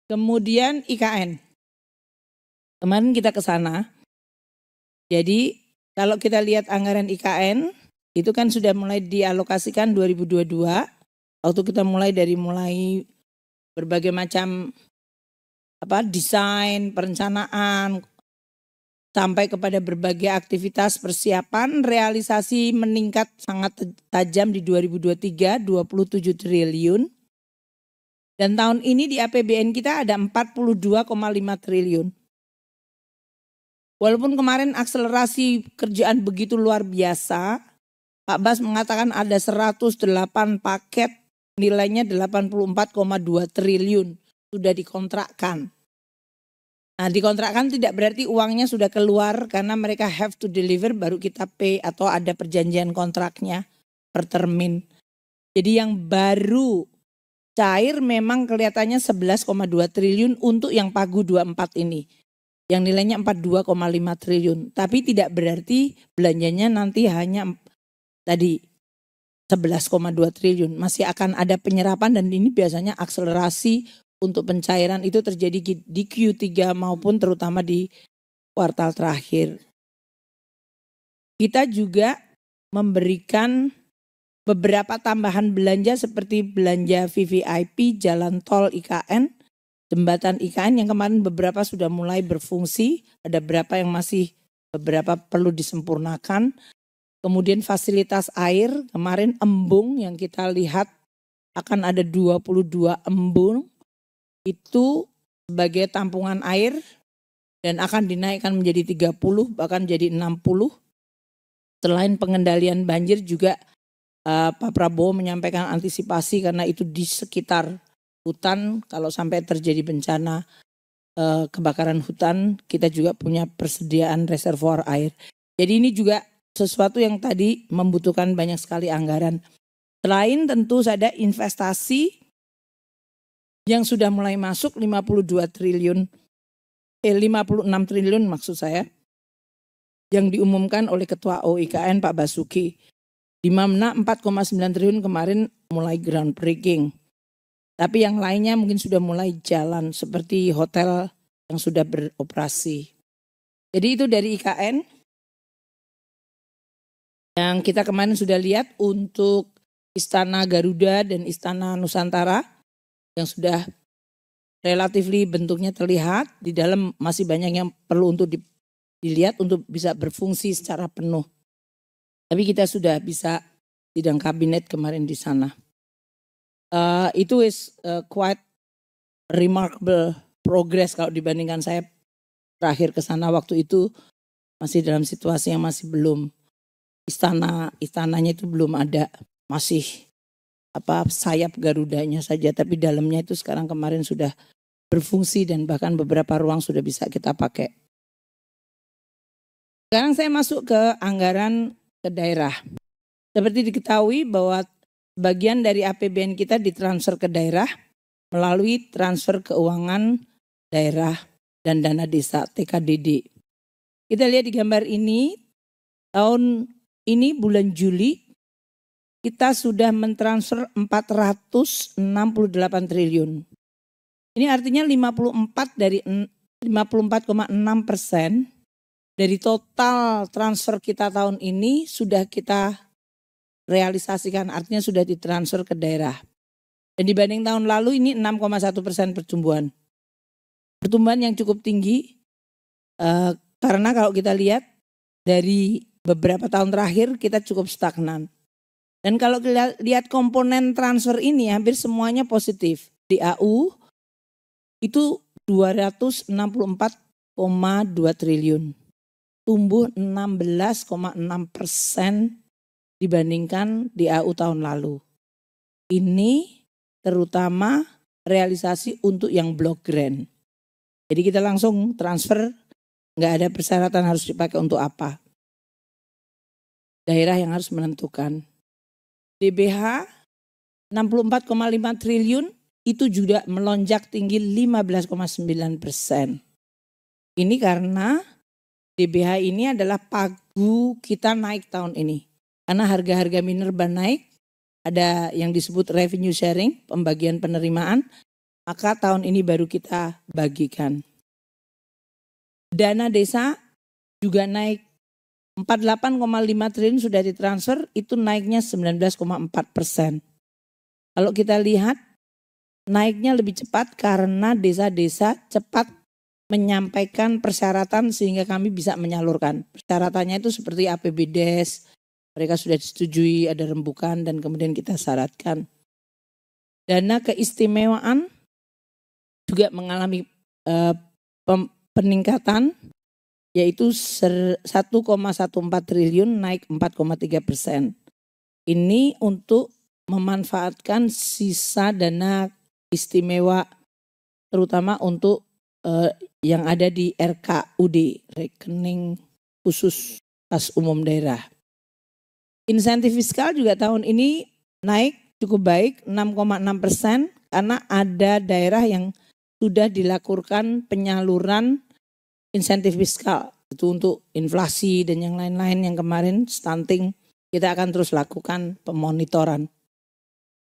Kemudian IKN. Kemarin kita ke sana. Jadi kalau kita lihat anggaran IKN, itu kan sudah mulai dialokasikan 2022. Waktu kita mulai berbagai macam desain, perencanaan, sampai kepada berbagai aktivitas persiapan, realisasi meningkat sangat tajam di 2023, 27 triliun. Dan tahun ini di APBN kita ada 42,5 triliun. Walaupun kemarin akselerasi kerjaan begitu luar biasa, Pak Bas mengatakan ada 108 paket nilainya 84,2 triliun sudah dikontrakkan. Nah, dikontrakkan tidak berarti uangnya sudah keluar karena mereka have to deliver baru kita pay atau ada perjanjian kontraknya per termin. Jadi yang baru cair memang kelihatannya 11,2 triliun untuk yang Pagu 24 ini. Yang nilainya 42,5 triliun. Tapi tidak berarti belanjanya nanti hanya tadi 11,2 triliun. Masih akan ada penyerapan dan ini biasanya akselerasi untuk pencairan itu terjadi di Q3 maupun terutama di kuartal terakhir. Kita juga memberikan beberapa tambahan belanja seperti belanja VVIP, jalan tol IKN, jembatan IKN yang kemarin beberapa sudah mulai berfungsi, ada beberapa yang masih beberapa perlu disempurnakan. Kemudian fasilitas air, kemarin embung yang kita lihat akan ada 22 embung itu sebagai tampungan air dan akan dinaikkan menjadi 30 bahkan jadi 60. Selain pengendalian banjir juga Pak Prabowo menyampaikan antisipasi karena itu di sekitar hutan kalau sampai terjadi bencana kebakaran hutan kita juga punya persediaan reservoir air. Jadi ini juga sesuatu yang tadi membutuhkan banyak sekali anggaran. Selain tentu ada investasi yang sudah mulai masuk 56 triliun maksud saya yang diumumkan oleh Ketua OIKN Pak Basuki. Di mana 4,9 triliun kemarin mulai groundbreaking. Tapi yang lainnya mungkin sudah mulai jalan seperti hotel yang sudah beroperasi. Jadi itu dari IKN. Yang kita kemarin sudah lihat untuk Istana Garuda dan Istana Nusantara yang sudah relatifly bentuknya terlihat, di dalam masih banyak yang perlu untuk dilihat untuk bisa berfungsi secara penuh. Tapi kita sudah bisa sidang kabinet kemarin di sana. Itu is quite remarkable progress kalau dibandingkan saya terakhir ke sana waktu itu masih dalam situasi yang masih belum istananya itu belum ada, masih sayap Garudanya saja, tapi dalamnya itu sekarang kemarin sudah berfungsi dan bahkan beberapa ruang sudah bisa kita pakai. Sekarang saya masuk ke anggaran ke daerah. Seperti diketahui bahwa bagian dari APBN kita ditransfer ke daerah melalui transfer keuangan daerah dan dana desa TKDD. Kita lihat di gambar ini, tahun ini bulan Juli kita sudah mentransfer 468 triliun. Ini artinya 54,6% dari total transfer kita tahun ini sudah kita realisasikan, artinya sudah ditransfer ke daerah. Dan dibanding tahun lalu ini 6,1% pertumbuhan. Pertumbuhan yang cukup tinggi karena kalau kita lihat dari beberapa tahun terakhir kita cukup stagnan. Dan kalau lihat komponen transfer ini hampir semuanya positif. Di AU itu 264,2 triliun. Tumbuh 16,6% dibandingkan di AU tahun lalu. Ini terutama realisasi untuk yang blok grant. Jadi kita langsung transfer, nggak ada persyaratan harus dipakai untuk apa. Daerah yang harus menentukan. DBH 64,5 triliun itu juga melonjak tinggi 15,9%. Ini karena DBH ini adalah pagu kita naik tahun ini. Karena harga-harga minerba naik, ada yang disebut revenue sharing, pembagian penerimaan, maka tahun ini baru kita bagikan. Dana desa juga naik 48,5 triliun sudah ditransfer, itu naiknya 19,4%. Kalau kita lihat naiknya lebih cepat karena desa-desa cepat menyampaikan persyaratan sehingga kami bisa menyalurkan. Persyaratannya itu seperti APBDes, mereka sudah disetujui, ada rembukan dan kemudian kita syaratkan. Dana keistimewaan juga mengalami peningkatan yaitu 1,14 triliun naik 4,3%. Ini untuk memanfaatkan sisa dana istimewa terutama untuk yang ada di RKUD, rekening khusus kas umum daerah. Insentif fiskal juga tahun ini naik cukup baik 6,6% karena ada daerah yang sudah dilakukan penyaluran insentif fiskal itu untuk inflasi dan yang lain-lain yang kemarin stunting. Kita akan terus lakukan pemonitoran.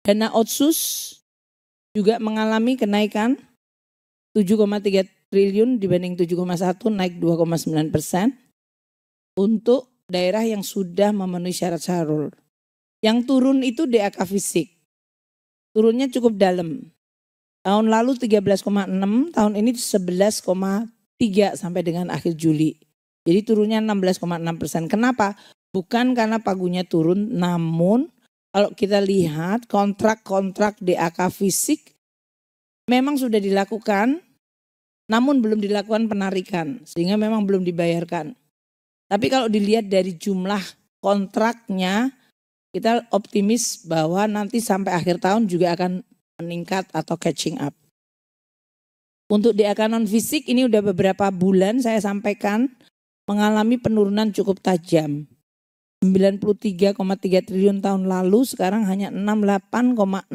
Dana otsus juga mengalami kenaikan 7,3 triliun dibanding 7,1 naik 2,9% untuk daerah yang sudah memenuhi syarat syarul. Yang turun itu DAK fisik. Turunnya cukup dalam. Tahun lalu 13,6, tahun ini 11,3 sampai dengan akhir Juli. Jadi turunnya 16,6%. Kenapa? Bukan karena pagunya turun, namun kalau kita lihat kontrak-kontrak DAK fisik memang sudah dilakukan, namun belum dilakukan penarikan, sehingga memang belum dibayarkan. Tapi kalau dilihat dari jumlah kontraknya, kita optimis bahwa nanti sampai akhir tahun juga akan meningkat atau catching up. Untuk DAK non fisik ini udah beberapa bulan saya sampaikan mengalami penurunan cukup tajam. 93,3 triliun tahun lalu sekarang hanya 68,6.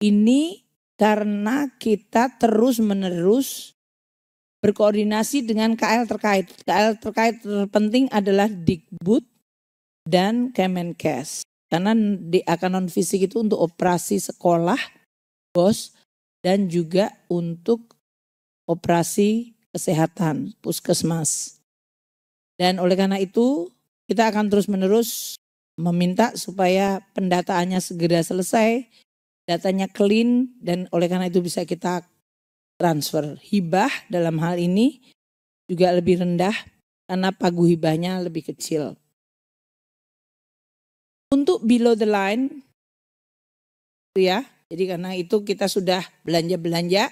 Ini karena kita terus-menerus berkoordinasi dengan KL terkait. KL terkait terpenting adalah Dikbud dan Kemenkes. Karena DAK non fisik itu untuk operasi sekolah, BOS, dan juga untuk operasi kesehatan, puskesmas. Dan oleh karena itu kita akan terus-menerus meminta supaya pendataannya segera selesai, datanya clean, dan oleh karena itu bisa kita transfer. Hibah dalam hal ini juga lebih rendah karena pagu hibahnya lebih kecil. Untuk below the line, ya, jadi karena itu kita sudah belanja-belanja,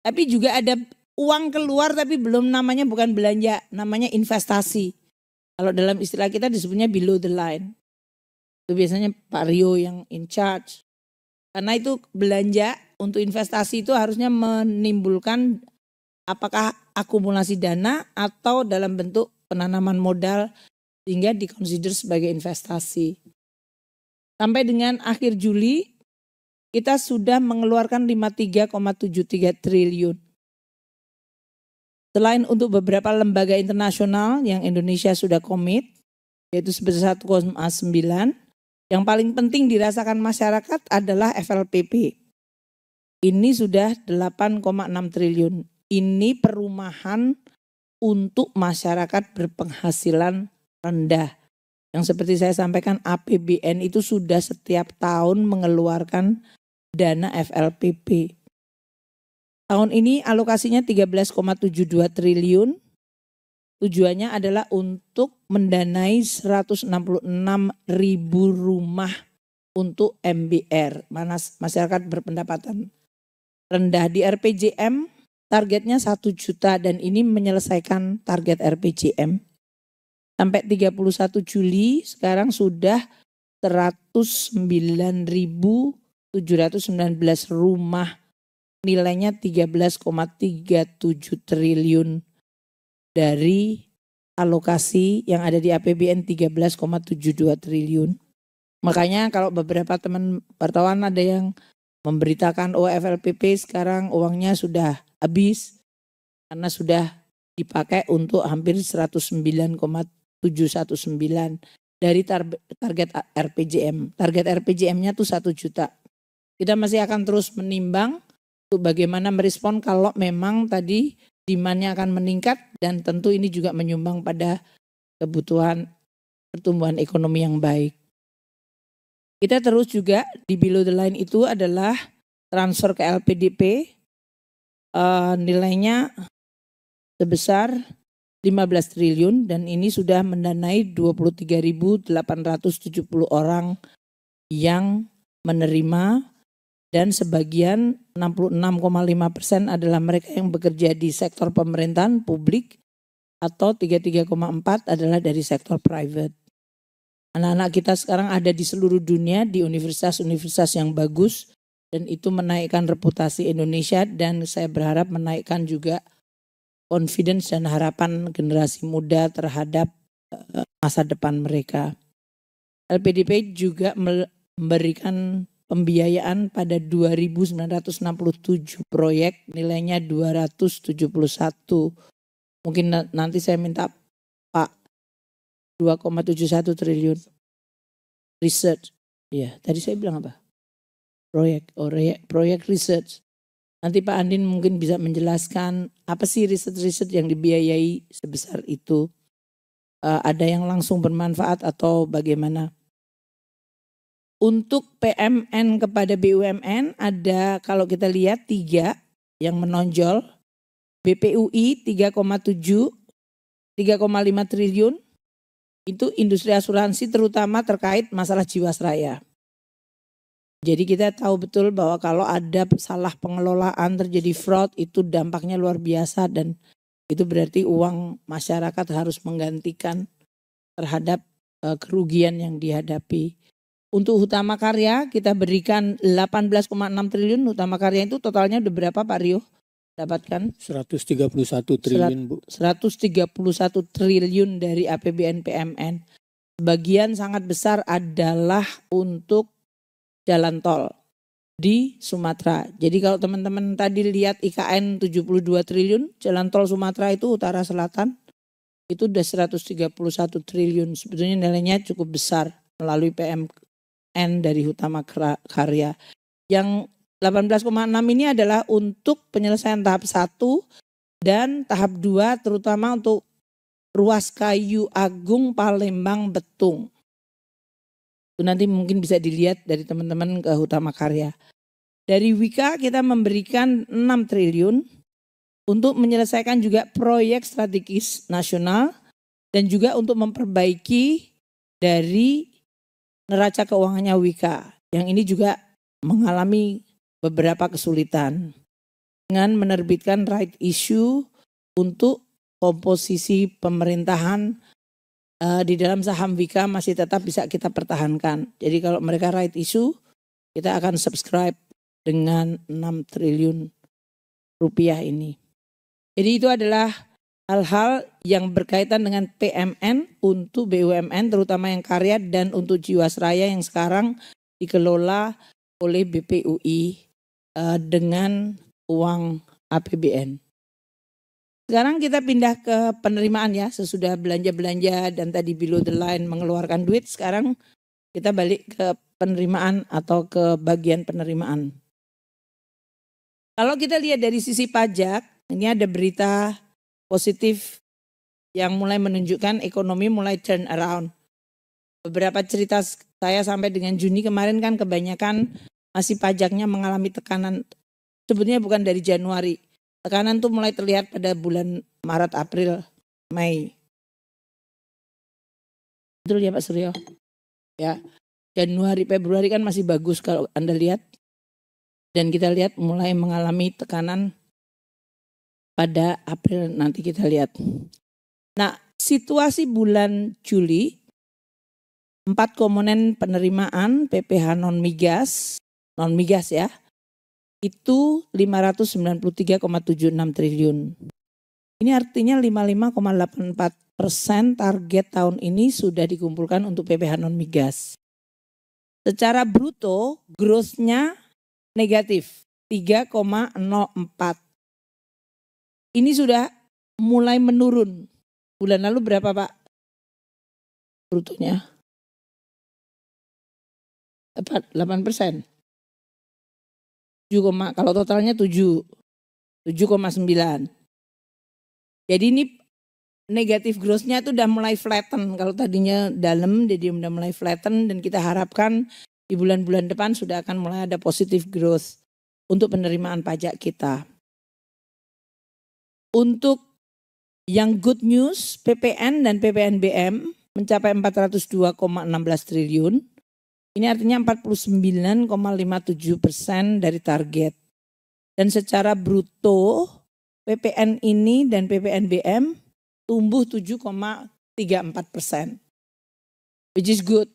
tapi juga ada uang keluar tapi belum namanya bukan belanja, namanya investasi. Kalau dalam istilah kita disebutnya below the line. Itu biasanya Pak Rio yang in charge. Karena itu belanja untuk investasi itu harusnya menimbulkan apakah akumulasi dana atau dalam bentuk penanaman modal sehingga dikonsider sebagai investasi. Sampai dengan akhir Juli kita sudah mengeluarkan 53,73 triliun. Selain untuk beberapa lembaga internasional yang Indonesia sudah komit, yaitu sebesar 1,9, yang paling penting dirasakan masyarakat adalah FLPP. Ini sudah 8,6 triliun. Ini perumahan untuk masyarakat berpenghasilan rendah. Yang seperti saya sampaikan APBN itu sudah setiap tahun mengeluarkan dana FLPP. Tahun ini alokasinya 13,72 triliun. Tujuannya adalah untuk mendanai 166.000 rumah untuk MBR, masyarakat berpendapatan rendah. Di RPJM targetnya 1 juta dan ini menyelesaikan target RPJM. Sampai 31 Juli sekarang sudah 109.719 rumah. Nilainya 13,37 triliun dari alokasi yang ada di APBN 13,72 triliun. Makanya kalau beberapa teman wartawan ada yang memberitakan FLPP sekarang uangnya sudah habis karena sudah dipakai untuk hampir 109,719 dari target RPJM. Target RPJM-nya tuh 1 juta. Kita masih akan terus menimbang untuk bagaimana merespon kalau memang tadi demand-nya akan meningkat dan tentu ini juga menyumbang pada kebutuhan pertumbuhan ekonomi yang baik. Kita terus juga di below the line itu adalah transfer ke LPDP nilainya sebesar 15 triliun dan ini sudah mendanai 23.870 orang yang menerima. Dan sebagian 66,5% adalah mereka yang bekerja di sektor pemerintahan publik atau 33,4 adalah dari sektor private. Anak-anak kita sekarang ada di seluruh dunia di universitas-universitas yang bagus dan itu menaikkan reputasi Indonesia dan saya berharap menaikkan juga confidence dan harapan generasi muda terhadap masa depan mereka. LPDP juga memberikan pembiayaan pada 2.967 proyek nilainya 271. Mungkin nanti saya minta Pak 2,71 triliun research. Ya, tadi saya bilang apa? Proyek research. Nanti Pak Andin mungkin bisa menjelaskan apa sih riset-riset yang dibiayai sebesar itu. Ada yang langsung bermanfaat atau bagaimana? Untuk PMN kepada BUMN ada kalau kita lihat 3 yang menonjol. BPUI 3,5 triliun itu industri asuransi terutama terkait masalah Jiwasraya. Jadi kita tahu betul bahwa kalau ada salah pengelolaan terjadi fraud itu dampaknya luar biasa dan itu berarti uang masyarakat harus menggantikan terhadap kerugian yang dihadapi. Untuk Hutama Karya kita berikan 18,6 triliun. Hutama Karya itu totalnya udah berapa Pak Rio? Dapatkan 131 triliun Bu. 131 triliun dari APBN PMN. Sebagian sangat besar adalah untuk jalan tol di Sumatera. Jadi kalau teman-teman tadi lihat IKN 72 triliun, jalan tol Sumatera itu utara selatan itu udah 131 triliun. Sebetulnya nilainya cukup besar melalui PMN dari Hutama Karya. Yang 18,6 ini adalah untuk penyelesaian tahap 1 dan tahap 2 terutama untuk ruas kayu agung Palembang Betung. Itu nanti mungkin bisa dilihat dari teman-teman ke Hutama Karya. Dari Wika kita memberikan 6 triliun untuk menyelesaikan juga proyek strategis nasional dan juga untuk memperbaiki dari neraca keuangannya Wika. Yang ini juga mengalami beberapa kesulitan dengan menerbitkan right issue untuk komposisi pemerintahan di dalam saham Wika masih tetap bisa kita pertahankan. Jadi kalau mereka right issue kita akan subscribe dengan 6 triliun rupiah ini. Jadi itu adalah hal-hal yang berkaitan dengan PMN untuk BUMN terutama yang karya dan untuk Jiwasraya yang sekarang dikelola oleh BPUI dengan uang APBN. Sekarang kita pindah ke penerimaan ya, sesudah belanja-belanja dan tadi below the line mengeluarkan duit, sekarang kita balik ke penerimaan atau ke bagian penerimaan. Kalau kita lihat dari sisi pajak, ini ada berita positif yang mulai menunjukkan ekonomi mulai turn around. Beberapa cerita saya sampai dengan Juni kemarin kan kebanyakan masih pajaknya mengalami tekanan. Sebetulnya bukan dari Januari. Tekanan tuh mulai terlihat pada bulan Maret, April, Mei. Betul ya Pak Suryo? Ya, Januari, Februari kan masih bagus kalau Anda lihat. Dan kita lihat mulai mengalami tekanan pada April nanti kita lihat. Nah, situasi bulan Juli, 4 komponen penerimaan PPh non-migas ya, itu 593,76 triliun. Ini artinya 55,84% target tahun ini sudah dikumpulkan untuk PPh non-migas. Secara bruto, growth-nya negatif, 3,04. Ini sudah mulai menurun. Bulan lalu berapa Pak? Brutonya? 8%. 7, kalau totalnya 7,9. Jadi ini negatif growth-nya itu udah mulai flatten. Kalau tadinya dalam, jadi udah mulai flatten dan kita harapkan di bulan-bulan depan sudah akan mulai ada positive growth untuk penerimaan pajak kita. Untuk yang good news, PPN dan PPNBM mencapai 402,16 triliun. Ini artinya 49,57% dari target. Dan secara bruto PPN ini dan PPNBM tumbuh 7,34%, which is good.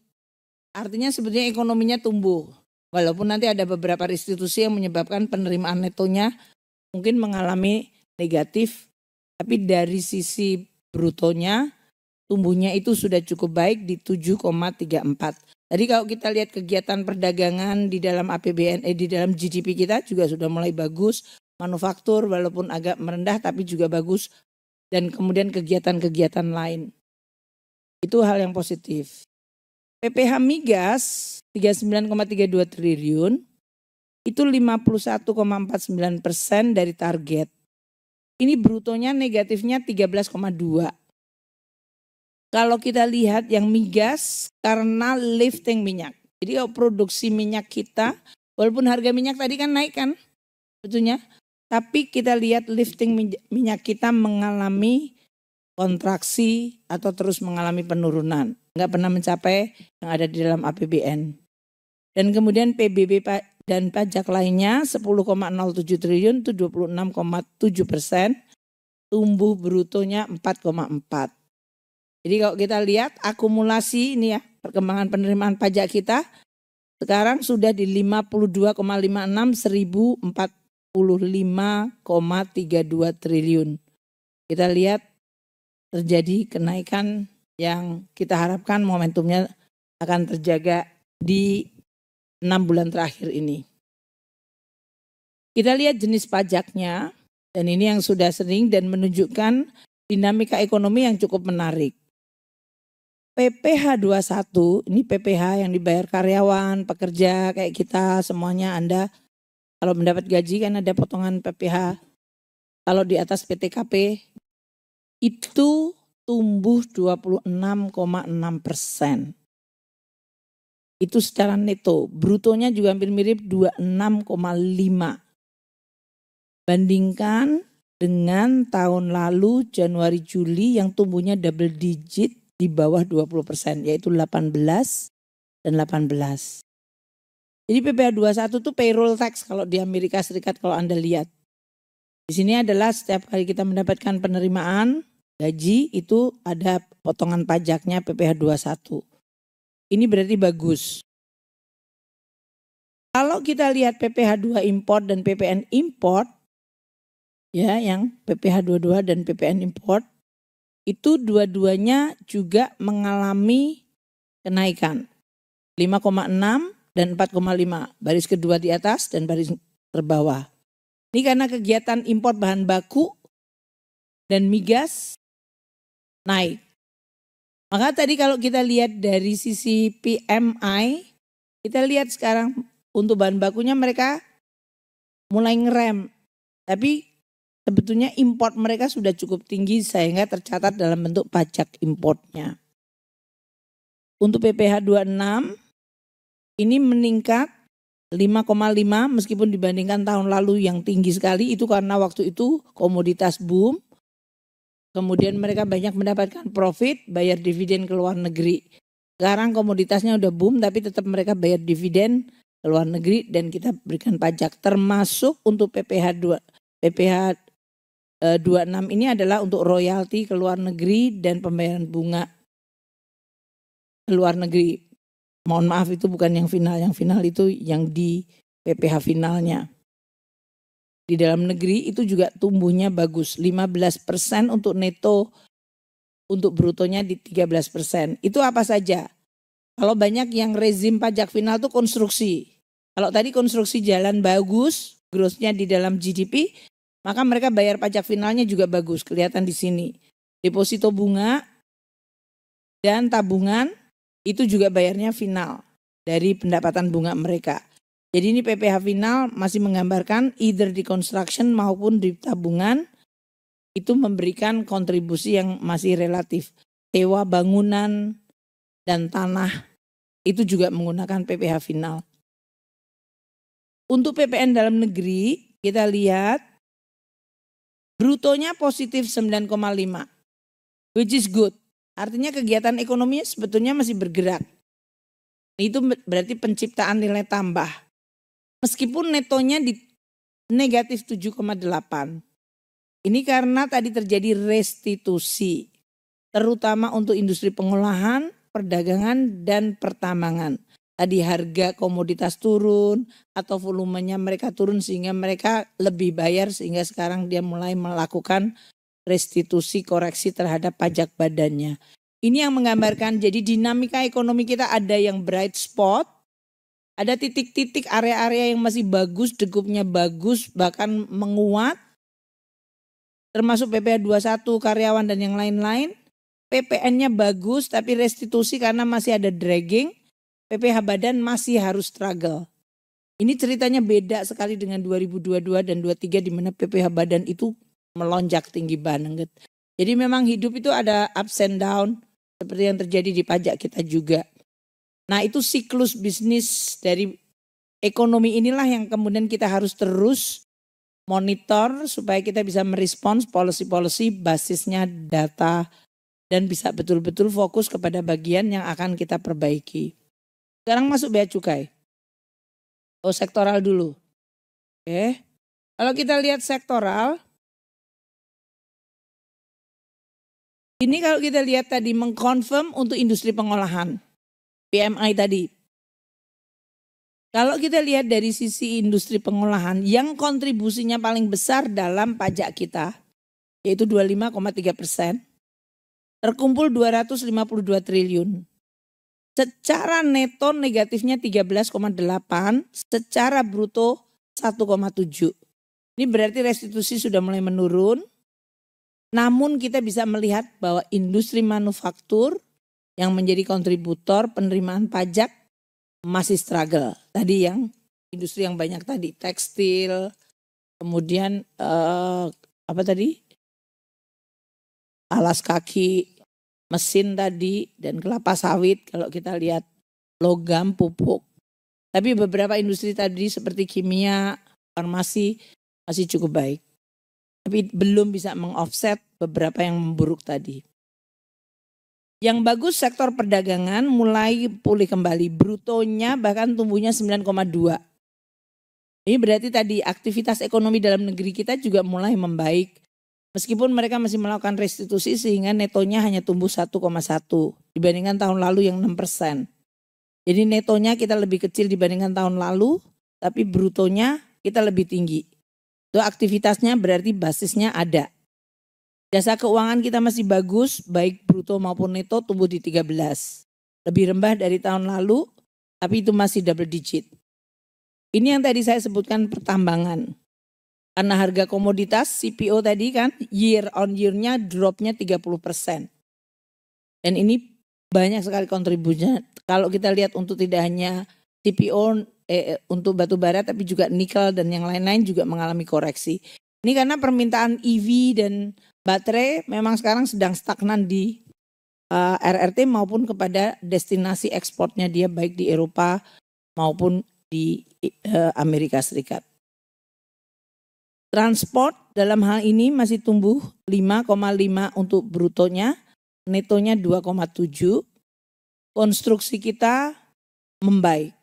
Artinya sebetulnya ekonominya tumbuh. Walaupun nanti ada beberapa restitusi yang menyebabkan penerimaan netonya mungkin mengalami negatif, tapi dari sisi brutonya tumbuhnya itu sudah cukup baik di 7,34. Tadi kalau kita lihat kegiatan perdagangan di dalam APBN, di dalam GDP kita juga sudah mulai bagus. Manufaktur walaupun agak merendah tapi juga bagus. Dan kemudian kegiatan-kegiatan lain. Itu hal yang positif. PPH migas 39,32 triliun itu 51,49% dari target. Ini brutonya negatifnya 13,2. Kalau kita lihat yang migas karena lifting minyak. Jadi kalau produksi minyak kita, walaupun harga minyak tadi kan naik kan betulnya. Tapi kita lihat lifting minyak kita mengalami kontraksi atau terus mengalami penurunan. Enggak pernah mencapai yang ada di dalam APBN. Dan kemudian PBB dan pajak lainnya 10,07 triliun itu 26,7%. Tumbuh brutonya 4,4. Jadi kalau kita lihat akumulasi ini ya perkembangan penerimaan pajak kita sekarang sudah di 52,56 1045,32 triliun. Kita lihat terjadi kenaikan yang kita harapkan momentumnya akan terjaga di 6 bulan terakhir ini. Kita lihat jenis pajaknya dan ini yang sudah sering dan menunjukkan dinamika ekonomi yang cukup menarik. PPH 21 ini PPH yang dibayar karyawan, pekerja kayak kita semuanya Anda kalau mendapat gaji kan ada potongan PPH. Kalau di atas PTKP itu tumbuh 26,6%. Itu secara neto, brutonya juga hampir mirip 26,5. Bandingkan dengan tahun lalu Januari Juli yang tumbuhnya double digit di bawah 20%, yaitu 18 dan 18. Jadi PPH 21 itu payroll tax kalau di Amerika Serikat kalau Anda lihat. Di sini adalah setiap kali kita mendapatkan penerimaan gaji itu ada potongan pajaknya PPH 21. Ini berarti bagus. Kalau kita lihat PPH 2 import dan PPN import, ya yang PPH 22 dan PPN import, itu dua-duanya juga mengalami kenaikan 5,6 dan 4,5, baris kedua di atas dan baris terbawah. Ini karena kegiatan impor bahan baku dan migas naik. Maka tadi kalau kita lihat dari sisi PMI, kita lihat sekarang untuk bahan bakunya mereka mulai ngerem. Tapi sebetulnya import mereka sudah cukup tinggi sehingga tercatat dalam bentuk pajak importnya. Untuk PPH 26 ini meningkat 5,5 meskipun dibandingkan tahun lalu yang tinggi sekali itu karena waktu itu komoditas boom. Kemudian mereka banyak mendapatkan profit, bayar dividen ke luar negeri. Sekarang komoditasnya udah boom tapi tetap mereka bayar dividen ke luar negeri dan kita berikan pajak. Termasuk untuk PPH 26 ini adalah untuk royalti ke luar negeri dan pembayaran bunga ke luar negeri. Mohon maaf itu bukan yang final itu yang di PPH finalnya. Di dalam negeri itu juga tumbuhnya bagus, 15% untuk neto, untuk brutonya di 13%. Itu apa saja? Kalau banyak yang rezim pajak final itu konstruksi. Kalau tadi konstruksi jalan bagus, grossnya di dalam GDP, maka mereka bayar pajak finalnya juga bagus, kelihatan di sini. Deposito bunga dan tabungan itu juga bayarnya final dari pendapatan bunga mereka. Jadi ini PPH final masih menggambarkan either di construction maupun di tabungan itu memberikan kontribusi yang masih relatif. Sewa bangunan dan tanah itu juga menggunakan PPH final. Untuk PPN dalam negeri kita lihat brutonya positif 9,5, which is good. Artinya kegiatan ekonominya sebetulnya masih bergerak. Itu berarti penciptaan nilai tambah. Meskipun netonya di negatif 7,8. Ini karena tadi terjadi restitusi, terutama untuk industri pengolahan, perdagangan, dan pertambangan. Tadi harga komoditas turun atau volumenya mereka turun sehingga mereka lebih bayar, sehingga sekarang dia mulai melakukan restitusi koreksi terhadap pajak badannya. Ini yang menggambarkan jadi dinamika ekonomi kita ada yang bright spot, ada titik-titik area-area yang masih bagus, degupnya bagus, bahkan menguat, termasuk PPh 21, karyawan dan yang lain-lain. PPN-nya bagus tapi restitusi karena masih ada dragging, PPh badan masih harus struggle. Ini ceritanya beda sekali dengan 2022 dan 2023 di mana PPh badan itu melonjak tinggi banget. Jadi memang hidup itu ada ups and down seperti yang terjadi di pajak kita juga. Nah itu siklus bisnis dari ekonomi inilah yang kemudian kita harus terus monitor supaya kita bisa merespons policy-policy basisnya data dan bisa betul-betul fokus kepada bagian yang akan kita perbaiki. Sekarang masuk bea cukai. Oh sektoral dulu. Oke. Kalau kita lihat sektoral, ini kalau kita lihat tadi mengkonfirm untuk industri pengolahan. PMI tadi. Kalau kita lihat dari sisi industri pengolahan yang kontribusinya paling besar dalam pajak kita, yaitu 25,3%, terkumpul 252 triliun. Secara neto negatifnya 13,8, secara bruto 1,7. Ini berarti restitusi sudah mulai menurun. Namun kita bisa melihat bahwa industri manufaktur yang menjadi kontributor penerimaan pajak masih struggle. Tadi yang industri yang banyak tadi, tekstil, kemudian apa tadi? Alas kaki, mesin tadi, dan kelapa sawit kalau kita lihat logam, pupuk. Tapi beberapa industri tadi seperti kimia, farmasi masih cukup baik. Tapi belum bisa meng-offset beberapa yang memburuk tadi. Yang bagus sektor perdagangan mulai pulih kembali. Brutonya bahkan tumbuhnya 9,2. Ini berarti tadi aktivitas ekonomi dalam negeri kita juga mulai membaik. Meskipun mereka masih melakukan restitusi sehingga netonya hanya tumbuh 1,1 dibandingkan tahun lalu yang 6%. Jadi netonya kita lebih kecil dibandingkan tahun lalu, tapi brutonya kita lebih tinggi. Itu aktivitasnya berarti basisnya ada. Jasa keuangan kita masih bagus, baik bruto maupun neto tumbuh di 13. Lebih rendah dari tahun lalu, tapi itu masih double digit. Ini yang tadi saya sebutkan pertambangan. Karena harga komoditas CPO tadi kan year on year-nya dropnya 30%. Dan ini banyak sekali kontribusinya. Kalau kita lihat untuk tidak hanya CPO untuk batu bara tapi juga nikel dan yang lain-lain juga mengalami koreksi. Ini karena permintaan EV dan baterai memang sekarang sedang stagnan di RRT maupun kepada destinasi ekspornya dia baik di Eropa maupun di Amerika Serikat. Transport dalam hal ini masih tumbuh 5,5 untuk brutonya, netonya 2,7. Konstruksi kita membaik.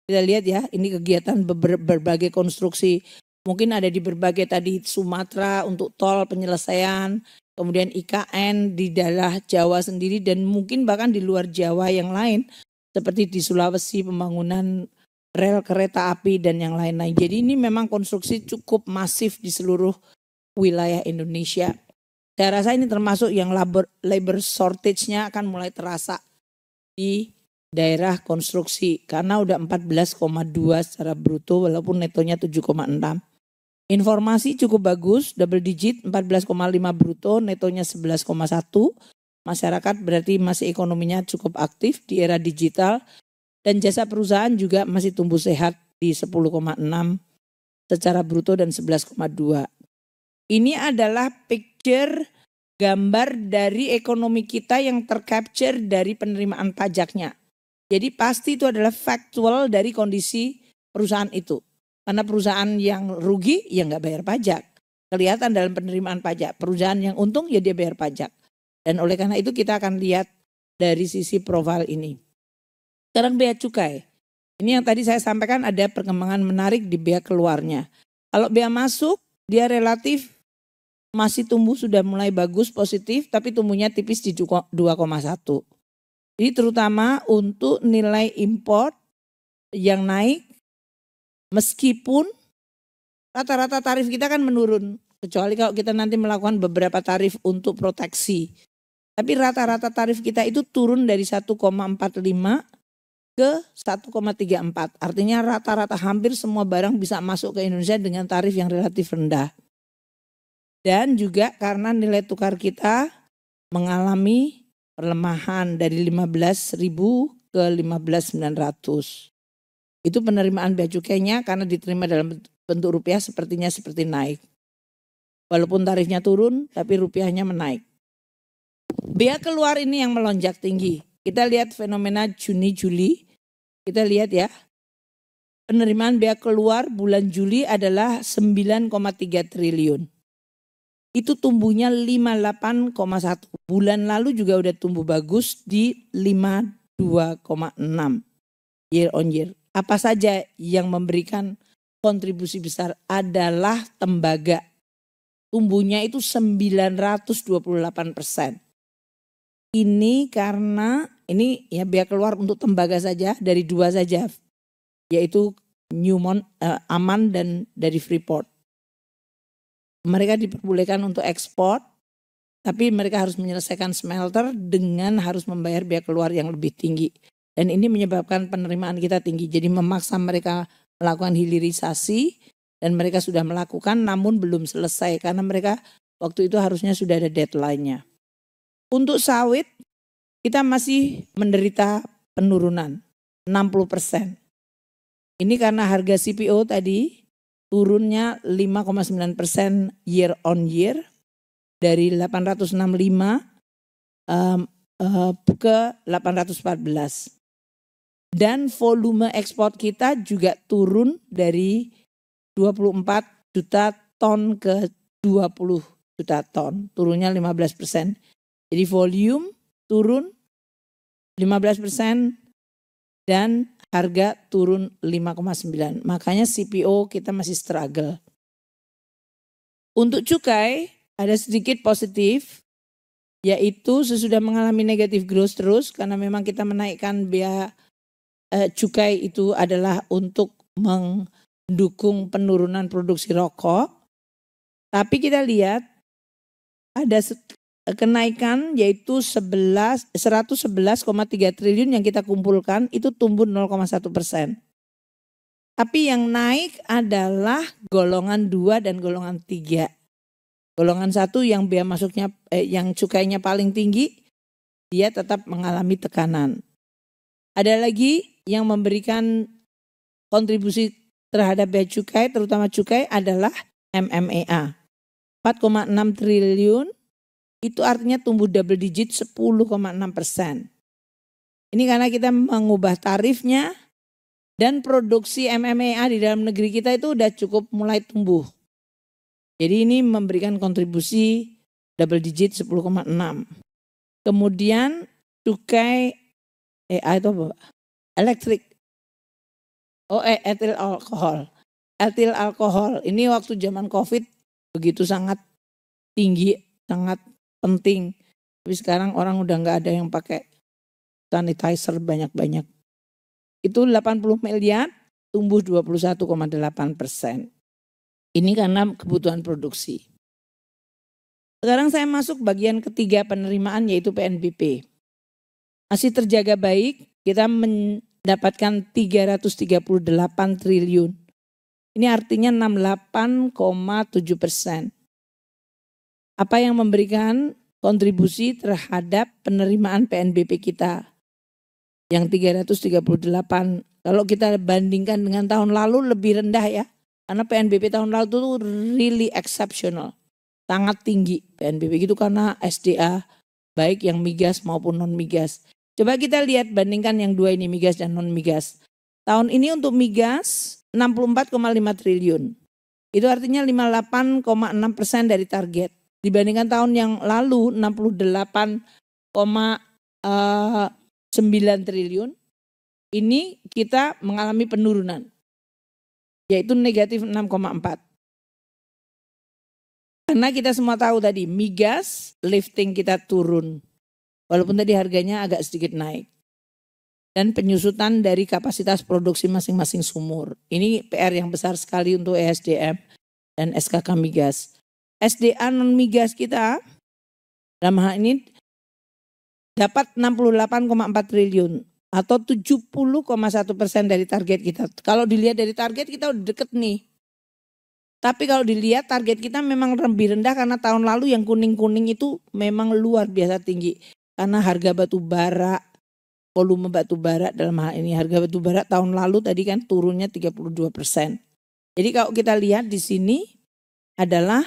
Kita lihat ya, ini kegiatan berbagai konstruksi. Mungkin ada di berbagai tadi Sumatera untuk tol penyelesaian, kemudian IKN di daerah Jawa sendiri dan mungkin bahkan di luar Jawa yang lain seperti di Sulawesi pembangunan rel kereta api dan yang lain-lain. Jadi ini memang konstruksi cukup masif di seluruh wilayah Indonesia. Saya rasa ini termasuk yang labor shortage-nya akan mulai terasa di daerah konstruksi karena udah 14,2 secara bruto walaupun netonya 7,6. Informasi cukup bagus, double digit 14,5 bruto, netonya 11,1. Masyarakat berarti masih ekonominya cukup aktif di era digital dan jasa perusahaan juga masih tumbuh sehat di 10,6 secara bruto dan 11,2. Ini adalah picture gambar dari ekonomi kita yang tercapture dari penerimaan pajaknya. Jadi pasti itu adalah faktual dari kondisi perusahaan itu. Karena perusahaan yang rugi ya nggak bayar pajak. Kelihatan dalam penerimaan pajak. Perusahaan yang untung ya dia bayar pajak. Dan oleh karena itu kita akan lihat dari sisi profil ini. Sekarang bea cukai. Ini yang tadi saya sampaikan ada perkembangan menarik di bea keluarnya. Kalau bea masuk dia relatif masih tumbuh sudah mulai bagus positif tapi tumbuhnya tipis di 2,1. Jadi terutama untuk nilai import yang naik meskipun rata-rata tarif kita kan menurun. Kecuali kalau kita nanti melakukan beberapa tarif untuk proteksi. Tapi rata-rata tarif kita itu turun dari 1,45 ke 1,34. Artinya rata-rata hampir semua barang bisa masuk ke Indonesia dengan tarif yang relatif rendah. Dan juga karena nilai tukar kita mengalami pelemahan dari 15.000 ke 15.900. Itu penerimaan bea cukainya karena diterima dalam bentuk rupiah sepertinya seperti naik. Walaupun tarifnya turun tapi rupiahnya menaik. Bea keluar ini yang melonjak tinggi. Kita lihat fenomena Juni-Juli. Kita lihat ya. Penerimaan bea keluar bulan Juli adalah 9,3 triliun. Itu tumbuhnya 58,1. Bulan lalu juga udah tumbuh bagus di 52,6 year on year. Apa saja yang memberikan kontribusi besar adalah tembaga. Tumbuhnya itu 928%. Ini karena ini ya bea keluar untuk tembaga saja dari 2 saja. Yaitu Newmont, Aman dan dari Freeport. Mereka diperbolehkan untuk ekspor, tapi mereka harus menyelesaikan smelter dengan harus membayar bea keluar yang lebih tinggi. Dan ini menyebabkan penerimaan kita tinggi. Jadi memaksa mereka melakukan hilirisasi dan mereka sudah melakukan namun belum selesai karena mereka waktu itu harusnya sudah ada deadline-nya. Untuk sawit kita masih menderita penurunan 60%. Ini karena harga CPO tadi turunnya 5,9% year on year dari 865 ke 814. Dan volume ekspor kita juga turun dari 24 juta ton ke 20 juta ton. Turunnya 15%. Jadi volume turun 15% dan harga turun 5,9. Makanya CPO kita masih struggle. Untuk cukai ada sedikit positif, yaitu sesudah mengalami negatif growth terus karena memang kita menaikkan bea cukai itu adalah untuk mendukung penurunan produksi rokok. Tapi kita lihat ada kenaikan yaitu 111,3 triliun yang kita kumpulkan itu tumbuh 0,1%. Tapi yang naik adalah golongan 2 dan golongan 3. Golongan 1 yang bea masuknya yang cukainya paling tinggi dia tetap mengalami tekanan. Ada lagi yang memberikan kontribusi terhadap bea cukai terutama cukai adalah MMEA. 4,6 triliun. Itu artinya tumbuh double digit 10,6%. Ini karena kita mengubah tarifnya dan produksi MMEA di dalam negeri kita itu udah cukup mulai tumbuh. Jadi ini memberikan kontribusi double digit 10,6. Kemudian cukai itu apa? Elektrik. Etil alkohol. Etil alkohol ini waktu zaman Covid begitu sangat tinggi, sangat penting. Tapi sekarang orang udah nggak ada yang pakai sanitizer banyak-banyak. Itu 80 miliar tumbuh 21,8%. Ini karena kebutuhan produksi. Sekarang saya masuk bagian ketiga penerimaan yaitu PNBP. Masih terjaga baik, kita mendapatkan 338 triliun. Ini artinya 68,7%. Apa yang memberikan kontribusi terhadap penerimaan PNBP kita yang 338. Kalau kita bandingkan dengan tahun lalu lebih rendah ya. Karena PNBP tahun lalu itu really exceptional. Sangat tinggi PNBP itu karena SDA baik yang migas maupun non migas. Coba kita lihat bandingkan yang dua ini migas dan non migas. Tahun ini untuk migas 64,5 triliun. Itu artinya 58,6% dari target. Dibandingkan tahun yang lalu 68,9 triliun. Ini kita mengalami penurunan. Yaitu negatif 6,4. Karena kita semua tahu tadi migas lifting kita turun. Walaupun tadi harganya agak sedikit naik. Dan penyusutan dari kapasitas produksi masing-masing sumur. Ini PR yang besar sekali untuk ESDM dan SKK Migas. SDA non-migas kita dalam hal ini dapat 68,4 triliun atau 70,1% dari target kita. Kalau dilihat dari target kita udah deket nih. Tapi kalau dilihat target kita memang lebih rendah karena tahun lalu yang kuning-kuning itu memang luar biasa tinggi. Karena harga batu bara, volume batu bara dalam hal ini harga batu bara tahun lalu tadi kan turunnya 32%. Jadi kalau kita lihat di sini adalah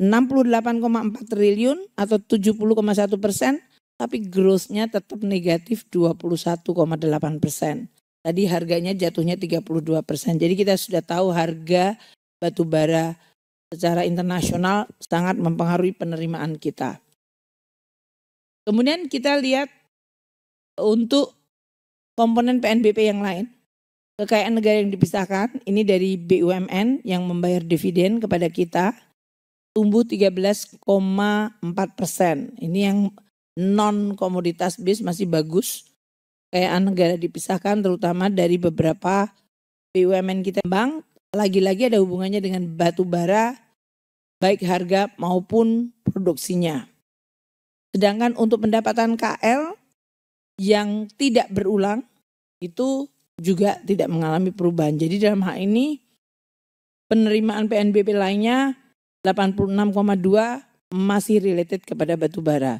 68,4 triliun atau 70,1%, tapi growth-nya tetap negatif 21,8%. Tadi harganya jatuhnya 32%. Jadi kita sudah tahu harga batu bara secara internasional sangat mempengaruhi penerimaan kita. Kemudian kita lihat untuk komponen PNBP yang lain, kekayaan negara yang dipisahkan, ini dari BUMN yang membayar dividen kepada kita, tumbuh 13,4%. Ini yang non komoditas bis masih bagus. Kekayaan negara dipisahkan terutama dari beberapa BUMN kita. Bank, lagi-lagi ada hubungannya dengan batu bara, baik harga maupun produksinya. Sedangkan untuk pendapatan KL, yang tidak berulang itu juga tidak mengalami perubahan. Jadi dalam hal ini penerimaan PNBP lainnya 86,2 masih related kepada batu bara.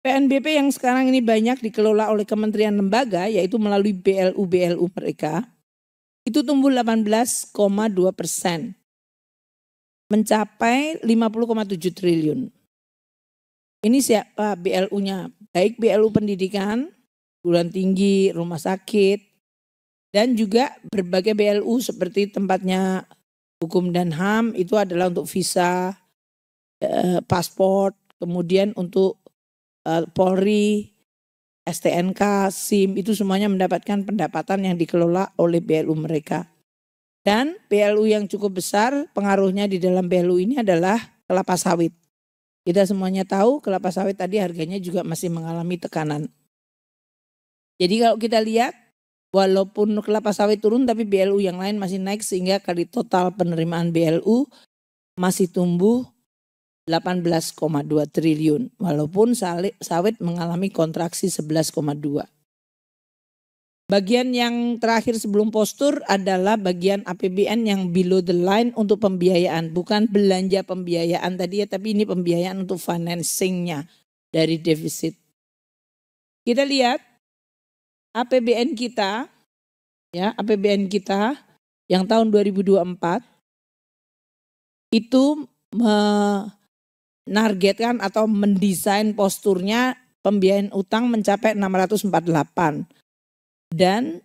PNBP yang sekarang ini banyak dikelola oleh kementerian lembaga yaitu melalui BLU mereka itu tumbuh 18,2%. Mencapai 50,7 triliun. Ini siapa BLU-nya? Baik BLU pendidikan, perguruan tinggi, rumah sakit, dan juga berbagai BLU seperti tempatnya hukum dan HAM itu adalah untuk visa, paspor, kemudian untuk Polri, STNK, SIM, itu semuanya mendapatkan pendapatan yang dikelola oleh BLU mereka. Dan BLU yang cukup besar pengaruhnya di dalam BLU ini adalah kelapa sawit. Kita semuanya tahu kelapa sawit tadi harganya juga masih mengalami tekanan. Jadi kalau kita lihat walaupun kelapa sawit turun tapi BLU yang lain masih naik sehingga kali total penerimaan BLU masih tumbuh 18,2 triliun walaupun sawit mengalami kontraksi 11,2. Bagian yang terakhir sebelum postur adalah bagian APBN yang below the line untuk pembiayaan. Bukan belanja pembiayaan tadi ya, tapi ini pembiayaan untuk financingnya dari defisit. Kita lihat APBN kita, ya APBN kita yang tahun 2024 itu menargetkan atau mendesain posturnya pembiayaan utang mencapai 648. Dan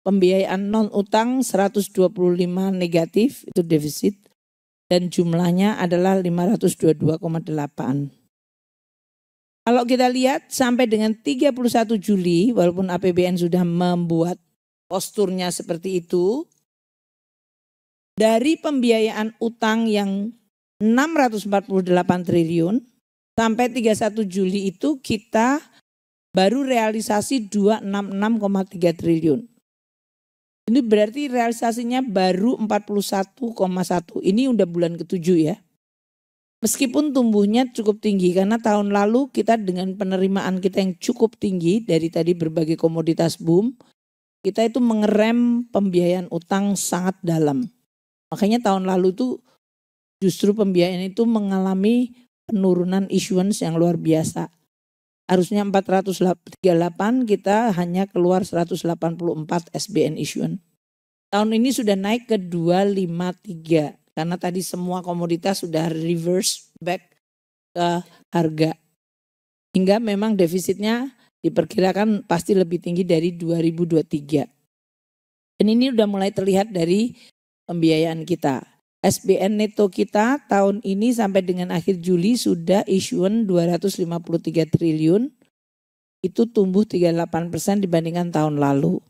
pembiayaan non utang 125 negatif itu defisit dan jumlahnya adalah 522,8. Kalau kita lihat sampai dengan 31 Juli walaupun APBN sudah membuat posturnya seperti itu, dari pembiayaan utang yang 648 triliun sampai 31 Juli itu kita baru realisasi 266,3 triliun. Ini berarti realisasinya baru 41,1. Ini udah bulan ke-7 ya. Meskipun tumbuhnya cukup tinggi karena tahun lalu kita dengan penerimaan kita yang cukup tinggi dari tadi berbagai komoditas boom, kita itu mengerem pembiayaan utang sangat dalam. Makanya tahun lalu itu justru pembiayaan itu mengalami penurunan issuance yang luar biasa. Harusnya 438 kita hanya keluar 184 SBN issuance. Tahun ini sudah naik ke 253 karena tadi semua komoditas sudah reverse back ke harga. Hingga memang defisitnya diperkirakan pasti lebih tinggi dari 2023. Dan ini sudah mulai terlihat dari pembiayaan kita. SBN neto kita tahun ini sampai dengan akhir Juli sudah issuance 253 triliun. Itu tumbuh 38% dibandingkan tahun lalu.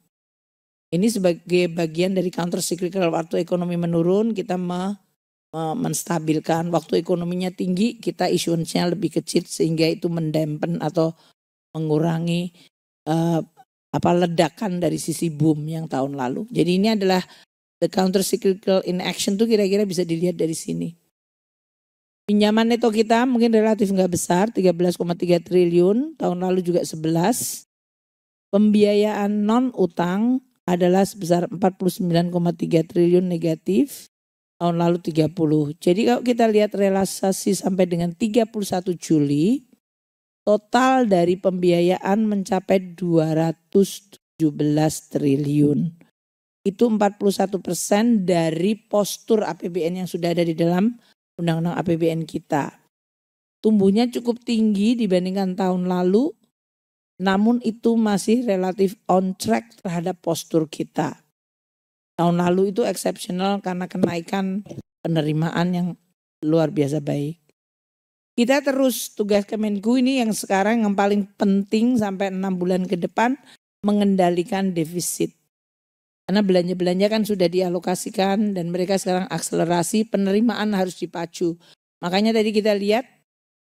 Ini sebagai bagian dari counter cyclical waktu ekonomi menurun kita menstabilkan. Waktu ekonominya tinggi kita issuance-nya lebih kecil sehingga itu mendampen atau mengurangi ledakan dari sisi boom yang tahun lalu. Jadi ini adalah the counter cyclical in action tuh kira-kira bisa dilihat dari sini. Pinjaman neto kita mungkin relatif nggak besar, 13,3 triliun, tahun lalu juga 11. Pembiayaan non utang adalah sebesar 49,3 triliun negatif, tahun lalu 30. Jadi kalau kita lihat realisasi sampai dengan 31 Juli, total dari pembiayaan mencapai 217 triliun. Itu 41% dari postur APBN yang sudah ada di dalam Undang-Undang APBN kita. Tumbuhnya cukup tinggi dibandingkan tahun lalu, namun itu masih relatif on track terhadap postur kita. Tahun lalu itu exceptional karena kenaikan penerimaan yang luar biasa baik. Kita terus tugas Kemenku ini yang sekarang yang paling penting sampai 6 bulan ke depan mengendalikan defisit. Karena belanja-belanja kan sudah dialokasikan dan mereka sekarang akselerasi, penerimaan harus dipacu. Makanya tadi kita lihat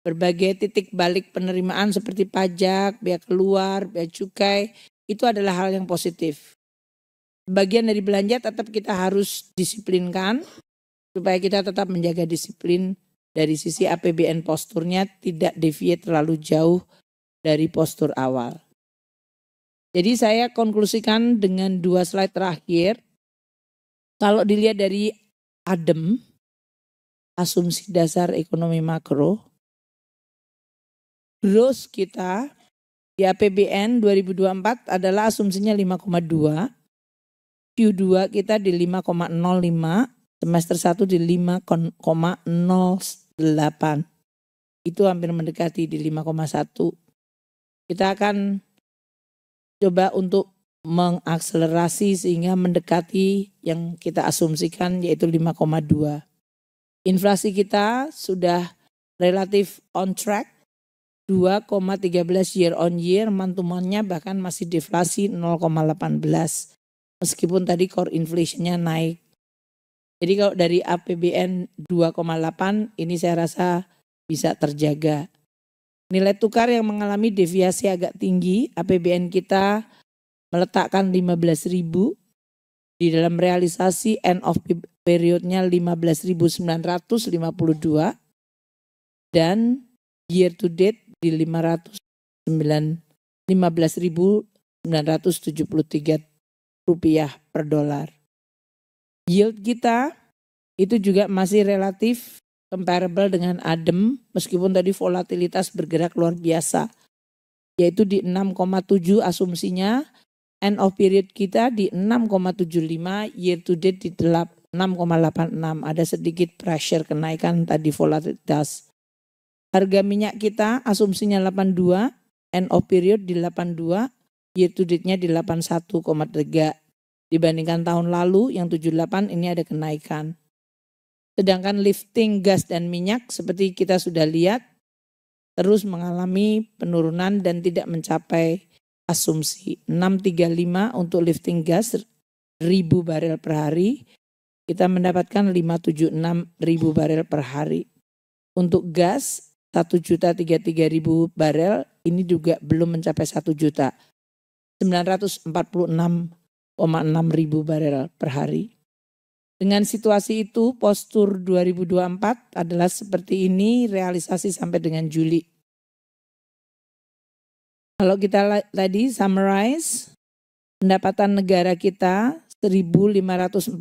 berbagai titik balik penerimaan seperti pajak, biaya keluar, biaya cukai, itu adalah hal yang positif. Bagian dari belanja tetap kita harus disiplinkan supaya kita tetap menjaga disiplin dari sisi APBN posturnya tidak deviate terlalu jauh dari postur awal. Jadi saya konklusikan dengan 2 slide terakhir. Kalau dilihat dari ADEM, asumsi dasar ekonomi makro, growth kita di APBN 2024 adalah asumsinya 5,2, Q2 kita di 5,05, semester 1 di 5,08. Itu hampir mendekati di 5,1. Kita akan coba untuk mengakselerasi sehingga mendekati yang kita asumsikan yaitu 5,2. Inflasi kita sudah relatif on track, 2,13 year on year, mantumannya bahkan masih deflasi 0,18. Meskipun tadi core inflation-nya naik. Jadi kalau dari APBN 2,8 ini saya rasa bisa terjaga. Nilai tukar yang mengalami deviasi agak tinggi, APBN kita meletakkan 15.000 di dalam realisasi end of periodnya 15.952 dan year to date di 15.973 rupiah per dolar. Yield kita itu juga masih relatif comparable dengan ADEM meskipun tadi volatilitas bergerak luar biasa. Yaitu di 6,7 asumsinya, end of period kita di 6,75, year to date di 6,86. Ada sedikit pressure kenaikan tadi volatilitas. Harga minyak kita asumsinya 82, end of period di 82, year to date-nya di 81,3. Dibandingkan tahun lalu yang 78 ini ada kenaikan. Sedangkan lifting gas dan minyak seperti kita sudah lihat terus mengalami penurunan dan tidak mencapai asumsi. 635 untuk lifting gas 1.000 barel per hari, kita mendapatkan 576.000 barel per hari. Untuk gas 1.033.000 barel ini juga belum mencapai 1 juta. 946,6 ribu barel per hari. Dengan situasi itu postur 2024 adalah seperti ini realisasi sampai dengan Juli. Kalau kita tadi summarize, pendapatan negara kita 1.545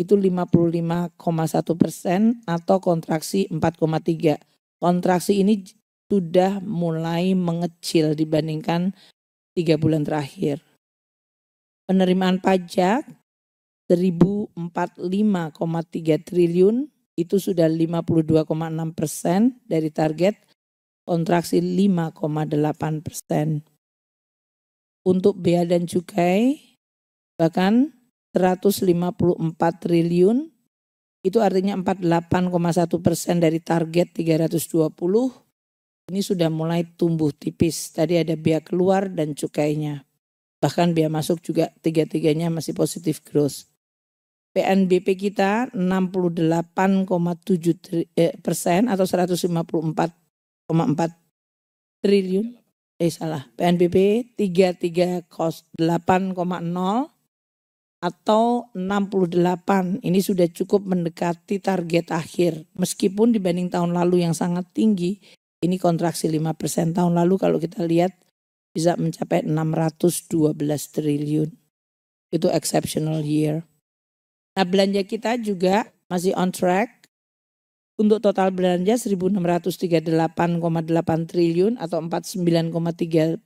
itu 55,1% atau kontraksi 4,3. Kontraksi ini sudah mulai mengecil dibandingkan 3 bulan terakhir. Penerimaan pajak 1.045,3 triliun itu sudah 52,6% dari target, kontraksi 5,8%. Untuk bea dan cukai bahkan 154 triliun itu artinya 48,1% dari target 320. Ini sudah mulai tumbuh tipis. Tadi ada bea keluar dan cukainya. Bahkan bea masuk juga tiga-tiganya masih positif growth. PNBP kita 68,7% atau 154,4 triliun. PNBP 38,0 atau 68. Ini sudah cukup mendekati target akhir. Meskipun dibanding tahun lalu yang sangat tinggi, ini kontraksi 5%. Tahun lalu kalau kita lihat bisa mencapai 612 triliun. Itu exceptional year. Nah, belanja kita juga masih on track. Untuk total belanja 1.638,8 triliun atau 49,3%,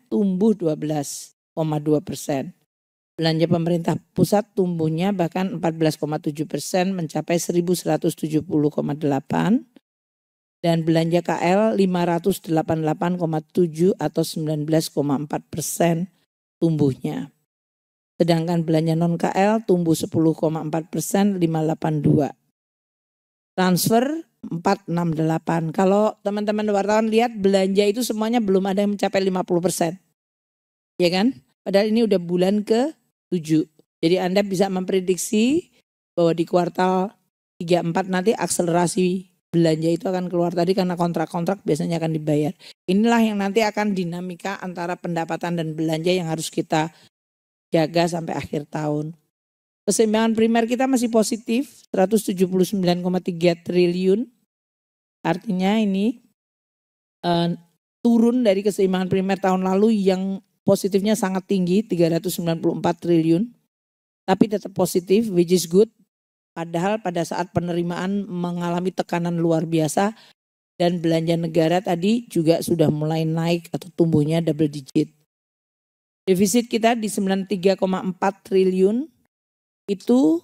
tumbuh 12,2%. Belanja pemerintah pusat tumbuhnya bahkan 14,7% mencapai 1.170,8 dan belanja KL 588,7 atau 19,4% tumbuhnya. Sedangkan belanja non KL tumbuh 10,4%, 582. Transfer 468. Kalau teman-teman wartawan lihat belanja itu semuanya belum ada yang mencapai 50%. Ya kan? Padahal ini udah bulan ke-7. Jadi Anda bisa memprediksi bahwa di kuartal 3-4 nanti akselerasi belanja itu akan keluar tadi karena kontrak-kontrak biasanya akan dibayar. Inilah yang nanti akan dinamika antara pendapatan dan belanja yang harus kita jaga sampai akhir tahun. Keseimbangan primer kita masih positif 179,3 triliun. Artinya ini turun dari keseimbangan primer tahun lalu yang positifnya sangat tinggi 394 triliun. Tapi tetap positif, which is good. Padahal pada saat penerimaan mengalami tekanan luar biasa dan belanja negara tadi juga sudah mulai naik atau tumbuhnya double digit. Defisit kita di 93,4 triliun. Itu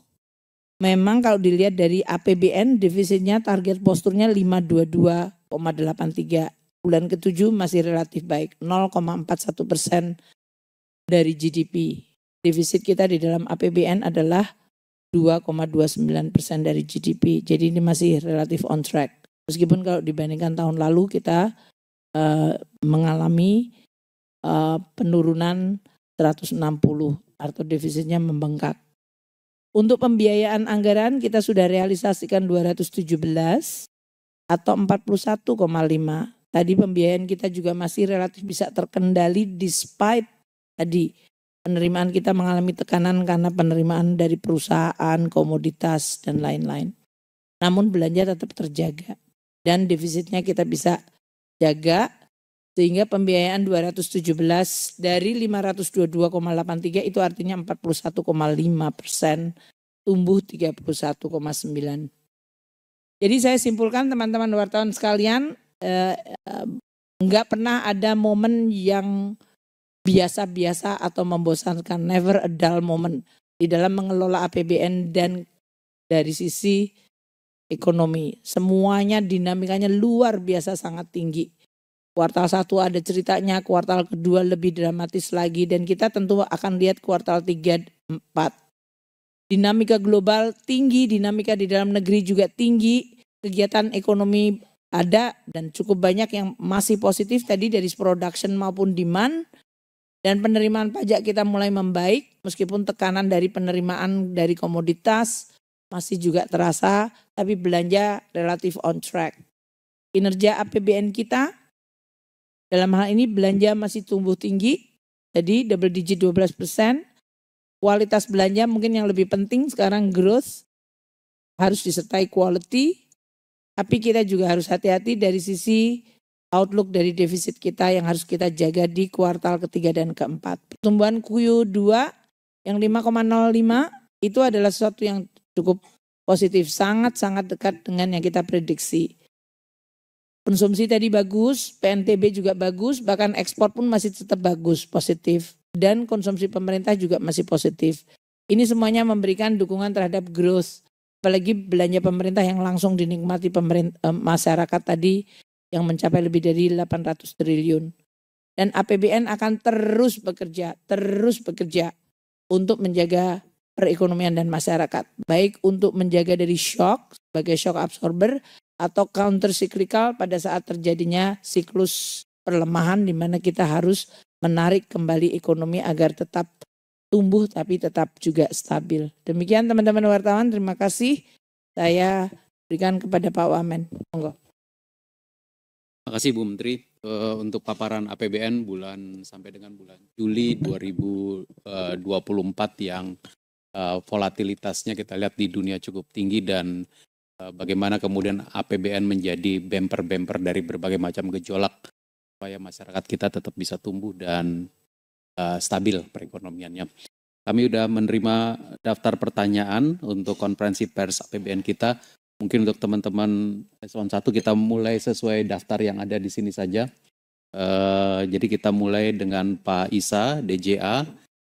memang kalau dilihat dari APBN defisitnya target posturnya 522,83. Bulan ke-7 masih relatif baik, 0,41% dari GDP. Defisit kita di dalam APBN adalah 2,29% dari GDP. Jadi ini masih relatif on track. Meskipun kalau dibandingkan tahun lalu kita mengalami penurunan 160 atau defisitnya membengkak. Untuk pembiayaan anggaran kita sudah realisasikan 217 atau 41,5. Tadi pembiayaan kita juga masih relatif bisa terkendali despite tadi penerimaan kita mengalami tekanan karena penerimaan dari perusahaan, komoditas dan lain-lain. Namun belanja tetap terjaga dan defisitnya kita bisa jaga sehingga pembiayaan 217 dari 522,83 itu artinya 41,5%, tumbuh 31,9. Jadi saya simpulkan teman-teman wartawan sekalian, enggak pernah ada momen yang biasa-biasa atau membosankan, never a dull moment di dalam mengelola APBN dan dari sisi ekonomi. Semuanya dinamikanya luar biasa sangat tinggi. Kuartal 1 ada ceritanya, kuartal kedua lebih dramatis lagi dan kita tentu akan lihat kuartal 3, 4. Dinamika global tinggi, dinamika di dalam negeri juga tinggi, kegiatan ekonomi ada dan cukup banyak yang masih positif tadi dari production maupun demand dan penerimaan pajak kita mulai membaik meskipun tekanan dari penerimaan dari komoditas masih juga terasa tapi belanja relatif on track. Kinerja APBN kita dalam hal ini belanja masih tumbuh tinggi, jadi double digit 12%. Kualitas belanja mungkin yang lebih penting sekarang growth harus disertai quality. Tapi kita juga harus hati-hati dari sisi outlook dari defisit kita yang harus kita jaga di kuartal ketiga dan keempat. Pertumbuhan Q2 yang 5,05 itu adalah sesuatu yang cukup positif, sangat-sangat dekat dengan yang kita prediksi. Konsumsi tadi bagus, PNTB juga bagus, bahkan ekspor pun masih tetap bagus, positif. Dan konsumsi pemerintah juga masih positif. Ini semuanya memberikan dukungan terhadap growth. Apalagi belanja pemerintah yang langsung dinikmati masyarakat tadi yang mencapai lebih dari 800 triliun. Dan APBN akan terus bekerja untuk menjaga perekonomian dan masyarakat. Baik untuk menjaga dari shock sebagai shock absorber atau counter cyclical pada saat terjadinya siklus perlemahan di mana kita harus menarik kembali ekonomi agar tetap tumbuh tapi tetap juga stabil. Demikian teman-teman wartawan, terima kasih. Saya berikan kepada Pak Wamen. Monggo. Terima kasih Bu Menteri untuk paparan APBN bulan sampai dengan bulan Juli 2024 yang volatilitasnya kita lihat di dunia cukup tinggi dan bagaimana kemudian APBN menjadi bumper-bumper dari berbagai macam gejolak supaya masyarakat kita tetap bisa tumbuh dan stabil perekonomiannya. Kami sudah menerima daftar pertanyaan untuk konferensi pers APBN kita. Mungkin untuk teman-teman eselon 1 kita mulai sesuai daftar yang ada di sini saja. Jadi kita mulai dengan Pak Isa, DJA,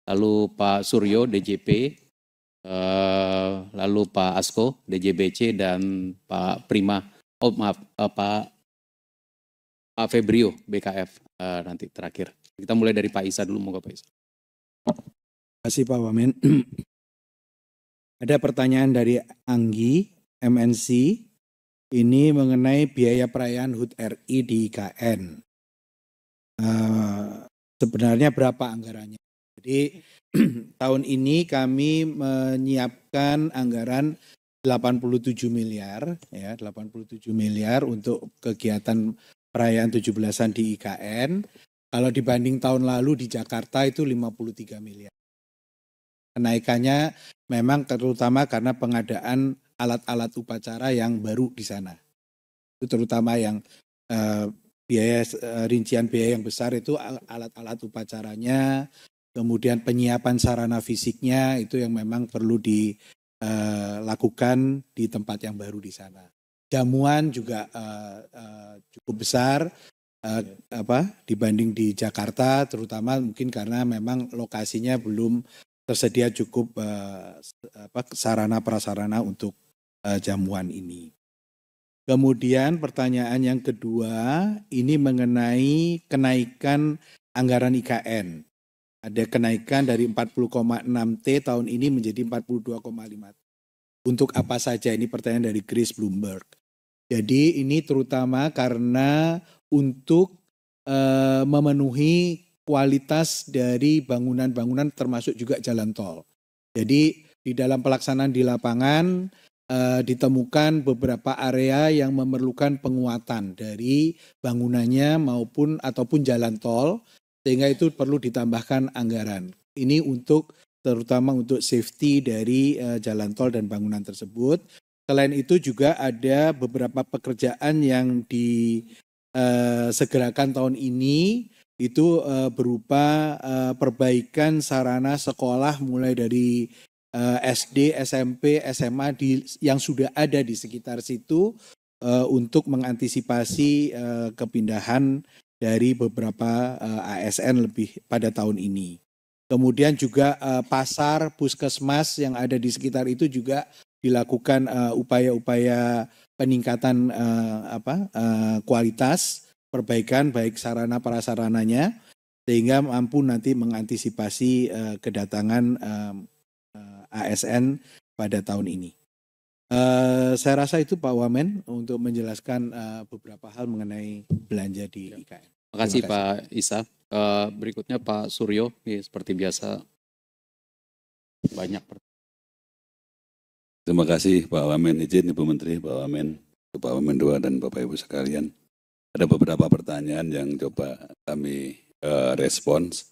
lalu Pak Suryo, DJP, lalu Pak Asko, DJBC, dan Pak Prima, Pak Febrio, BKF nanti terakhir. Kita mulai dari Pak Isa dulu, moga Pak Isa. Terima kasih Pak Wamen. Ada pertanyaan dari Anggi, MNC, ini mengenai biaya perayaan HUT RI di IKN. Sebenarnya berapa anggarannya? Jadi tahun ini kami menyiapkan anggaran 87 miliar, ya 87 miliar untuk kegiatan perayaan 17-an di IKN. Kalau dibanding tahun lalu di Jakarta itu 53 miliar. Kenaikannya memang terutama karena pengadaan alat-alat upacara yang baru di sana. Itu terutama yang rincian biaya yang besar itu alat-alat upacaranya, kemudian penyiapan sarana fisiknya itu yang memang perlu dilakukan di tempat yang baru di sana. Jamuan juga cukup besar dibanding di Jakarta, terutama mungkin karena memang lokasinya belum tersedia cukup sarana prasarana untuk jamuan ini. Kemudian pertanyaan yang kedua ini mengenai kenaikan anggaran IKN. Ada kenaikan dari 40,6 T tahun ini menjadi 42,5 T. Untuk apa saja? Ini pertanyaan dari Chris Bloomberg. Jadi ini terutama karena untuk memenuhi kualitas dari bangunan-bangunan termasuk juga jalan tol. Jadi di dalam pelaksanaan di lapangan ditemukan beberapa area yang memerlukan penguatan dari bangunannya ataupun jalan tol, sehingga itu perlu ditambahkan anggaran. Ini terutama untuk safety dari jalan tol dan bangunan tersebut. Selain itu juga ada beberapa pekerjaan yang disegerakan tahun ini, itu berupa perbaikan sarana sekolah mulai dari SD, SMP, SMA yang sudah ada di sekitar situ untuk mengantisipasi kepindahan dari beberapa ASN lebih pada tahun ini. Kemudian juga pasar, puskesmas yang ada di sekitar itu juga dilakukan upaya-upaya peningkatan kualitas, perbaikan baik sarana prasarananya sehingga mampu nanti mengantisipasi kedatangan ASN pada tahun ini. Saya rasa itu Pak Wamen untuk menjelaskan beberapa hal mengenai belanja di IKN. Terima kasih Pak Isa. Berikutnya Pak Suryo, seperti biasa banyak pertanyaan. Terima kasih Pak Wamen, izin Ibu Menteri, Pak Wamen, Pak Wamen II dan Bapak Ibu sekalian. Ada beberapa pertanyaan yang coba kami respons.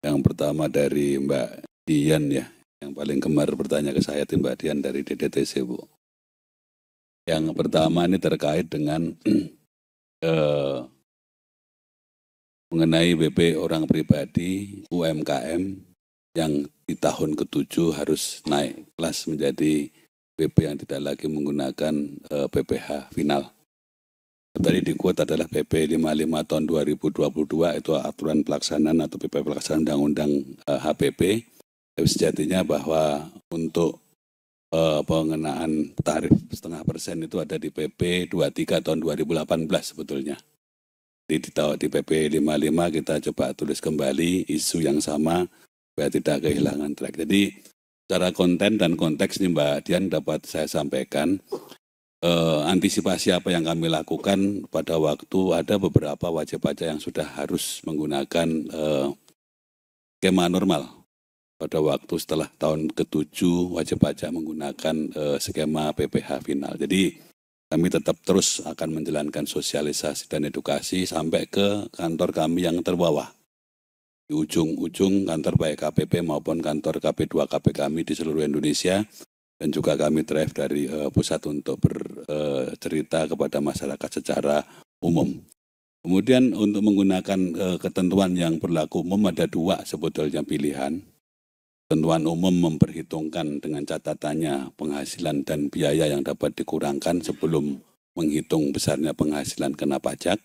Yang pertama dari Mbak Dian ya. Yang paling gemar bertanya ke saya Mbak Dian dari DDTC Bu. Yang pertama ini terkait dengan mengenai BP orang pribadi UMKM yang di tahun ke-7 harus naik kelas menjadi BP yang tidak lagi menggunakan PPh final. Tadi di quote adalah PP 55 tahun 2022 itu aturan pelaksanaan atau PP pelaksanaan Undang-Undang HPP. Sejatinya bahwa untuk pengenaan tarif 0,5% itu ada di PP 23 tahun 2018 sebetulnya. Jadi di PP 55 kita coba tulis kembali isu yang sama supaya tidak kehilangan track. Jadi secara konten dan konteks nih Mbak Dian dapat saya sampaikan antisipasi apa yang kami lakukan pada waktu ada beberapa wajib pajak yang sudah harus menggunakan skema normal. pada waktu setelah tahun ke-7 wajib pajak menggunakan skema PPh final. Jadi kami tetap terus akan menjalankan sosialisasi dan edukasi sampai ke kantor kami yang terbawah. Di ujung-ujung kantor baik KPP maupun kantor KP2KP kami di seluruh Indonesia. Dan juga kami drive dari pusat untuk bercerita kepada masyarakat secara umum. Kemudian untuk menggunakan ketentuan yang berlaku umum ada 2 sebetulnya pilihan. Ketentuan umum memperhitungkan dengan catatannya penghasilan dan biaya yang dapat dikurangkan sebelum menghitung besarnya penghasilan kena pajak.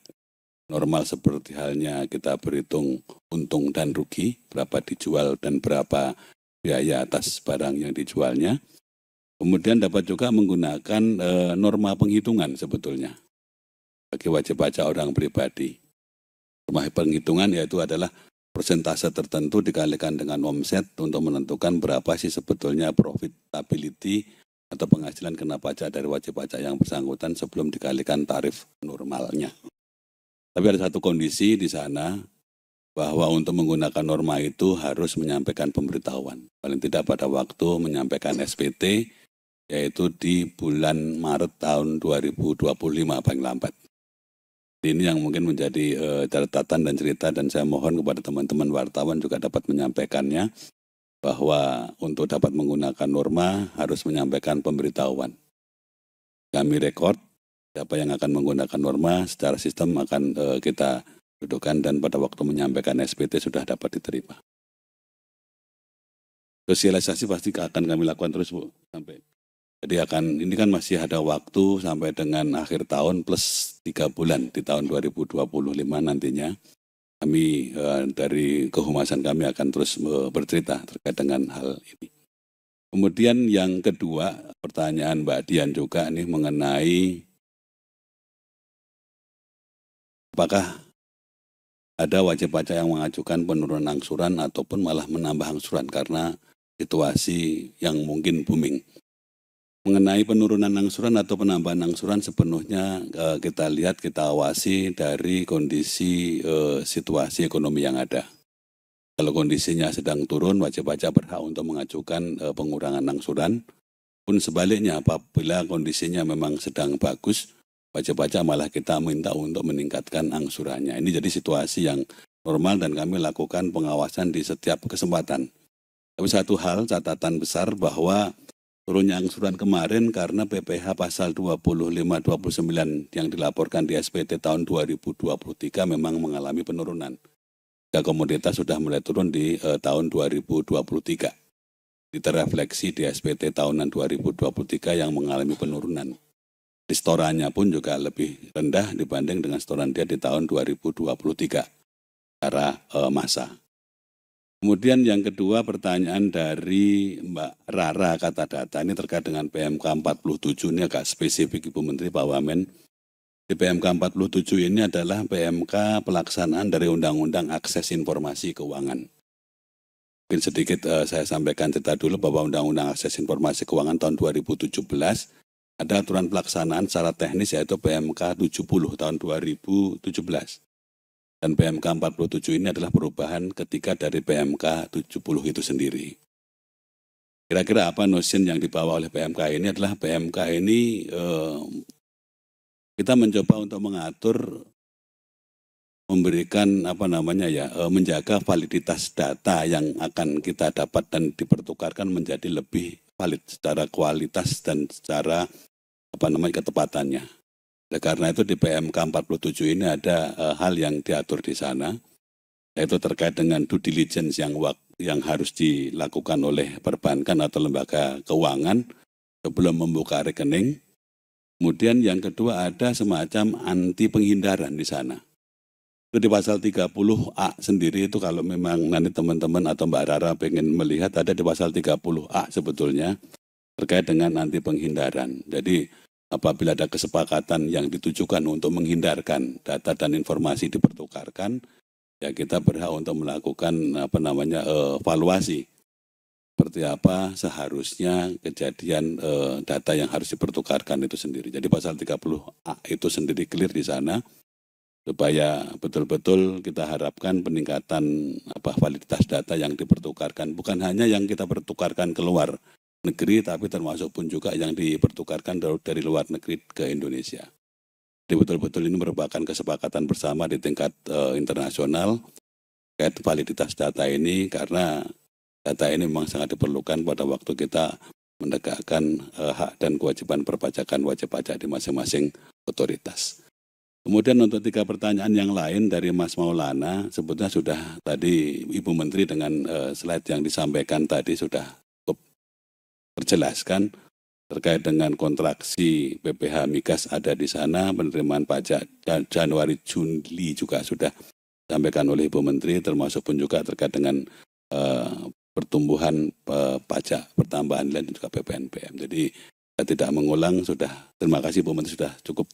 Normal seperti halnya kita berhitung untung dan rugi, berapa dijual dan berapa biaya atas barang yang dijualnya. Kemudian dapat juga menggunakan norma penghitungan sebetulnya bagi wajib pajak orang pribadi. Norma penghitungan yaitu adalah persentase tertentu dikalikan dengan omset untuk menentukan berapa sih sebetulnya profitability atau penghasilan kena pajak dari wajib pajak yang bersangkutan sebelum dikalikan tarif normalnya. Tapi ada satu kondisi di sana bahwa untuk menggunakan norma itu harus menyampaikan pemberitahuan. Paling tidak pada waktu menyampaikan SPT, yaitu di bulan Maret tahun 2025 paling lambat. Ini yang mungkin menjadi catatan dan cerita, dan saya mohon kepada teman-teman wartawan juga dapat menyampaikannya bahwa untuk dapat menggunakan norma harus menyampaikan pemberitahuan. Kami rekod siapa yang akan menggunakan norma secara sistem akan kita dudukkan dan pada waktu menyampaikan SPT sudah dapat diterima. Sosialisasi pasti akan kami lakukan terus, Bu, sampai. Jadi ini kan masih ada waktu sampai dengan akhir tahun plus 3 bulan di tahun 2025 nantinya. Kami dari kehumasan kami akan terus bercerita terkait dengan hal ini. Kemudian yang kedua, pertanyaan Mbak Dian juga nih mengenai apakah ada wajib pajak yang mengajukan penurunan angsuran ataupun malah menambah angsuran karena situasi yang mungkin booming. Mengenai penurunan angsuran atau penambahan angsuran sepenuhnya kita lihat, kita awasi dari kondisi situasi ekonomi yang ada. Kalau kondisinya sedang turun, wajib pajak berhak untuk mengajukan pengurangan angsuran. Pun sebaliknya, apabila kondisinya memang sedang bagus, wajib pajak malah kita minta untuk meningkatkan angsurannya. Ini jadi situasi yang normal dan kami lakukan pengawasan di setiap kesempatan. Tapi satu hal, catatan besar bahwa turunnya angsuran kemarin karena PPh pasal 25-29 yang dilaporkan di SPT tahun 2023 memang mengalami penurunan. Komoditas sudah mulai turun di tahun 2023. Terrefleksi di SPT tahunan 2023 yang mengalami penurunan. Di setorannya pun juga lebih rendah dibanding dengan setoran dia di tahun 2023 secara massa. Kemudian yang kedua pertanyaan dari Mbak Rara kata data ini terkait dengan PMK 47, ini agak spesifik Ibu Menteri Pak Wamen. Di PMK 47 ini adalah PMK pelaksanaan dari Undang-Undang Akses Informasi Keuangan. Mungkin sedikit saya sampaikan cerita dulu bahwa Undang-Undang Akses Informasi Keuangan tahun 2017 ada aturan pelaksanaan secara teknis yaitu PMK 70 tahun 2017. Dan PMK 47 ini adalah perubahan ketiga dari PMK 70 itu sendiri. Kira-kira apa notion yang dibawa oleh PMK ini adalah PMK ini kita mencoba untuk mengatur, memberikan menjaga validitas data yang akan kita dapat dan dipertukarkan menjadi lebih valid secara kualitas dan secara ketepatannya. Karena itu di PMK 47 ini ada hal yang diatur di sana, yaitu terkait dengan due diligence yang harus dilakukan oleh perbankan atau lembaga keuangan sebelum membuka rekening. Kemudian yang kedua ada semacam anti penghindaran di sana. Itu di pasal 30A sendiri itu kalau memang nanti teman-teman atau Mbak Rara pengen melihat ada di pasal 30A sebetulnya terkait dengan anti penghindaran. Jadi apabila ada kesepakatan yang ditujukan untuk menghindarkan data dan informasi dipertukarkan, ya kita berhak untuk melakukan evaluasi. Seperti apa seharusnya kejadian data yang harus dipertukarkan itu sendiri. Jadi pasal 30A itu sendiri clear di sana. supaya betul-betul kita harapkan peningkatan validitas data yang dipertukarkan, bukan hanya yang kita pertukarkan keluar negeri, tapi termasuk pun juga yang dipertukarkan dari luar negeri ke Indonesia. Jadi betul-betul ini merupakan kesepakatan bersama di tingkat internasional terkait validitas data ini, karena data ini memang sangat diperlukan pada waktu kita menegakkan hak dan kewajiban perpajakan wajib pajak di masing-masing otoritas. Kemudian untuk 3 pertanyaan yang lain dari Mas Maulana, sebetulnya sudah tadi Ibu Menteri dengan slide yang disampaikan tadi sudah cukup terjelaskan terkait dengan kontraksi PPh Migas ada di sana, penerimaan pajak Januari Juli juga sudah disampaikan oleh Ibu Menteri, termasuk pun juga terkait dengan pertumbuhan pajak pertambahan nilai dan juga PPNBM. Jadi saya tidak mengulang, sudah terima kasih Bu Menteri sudah cukup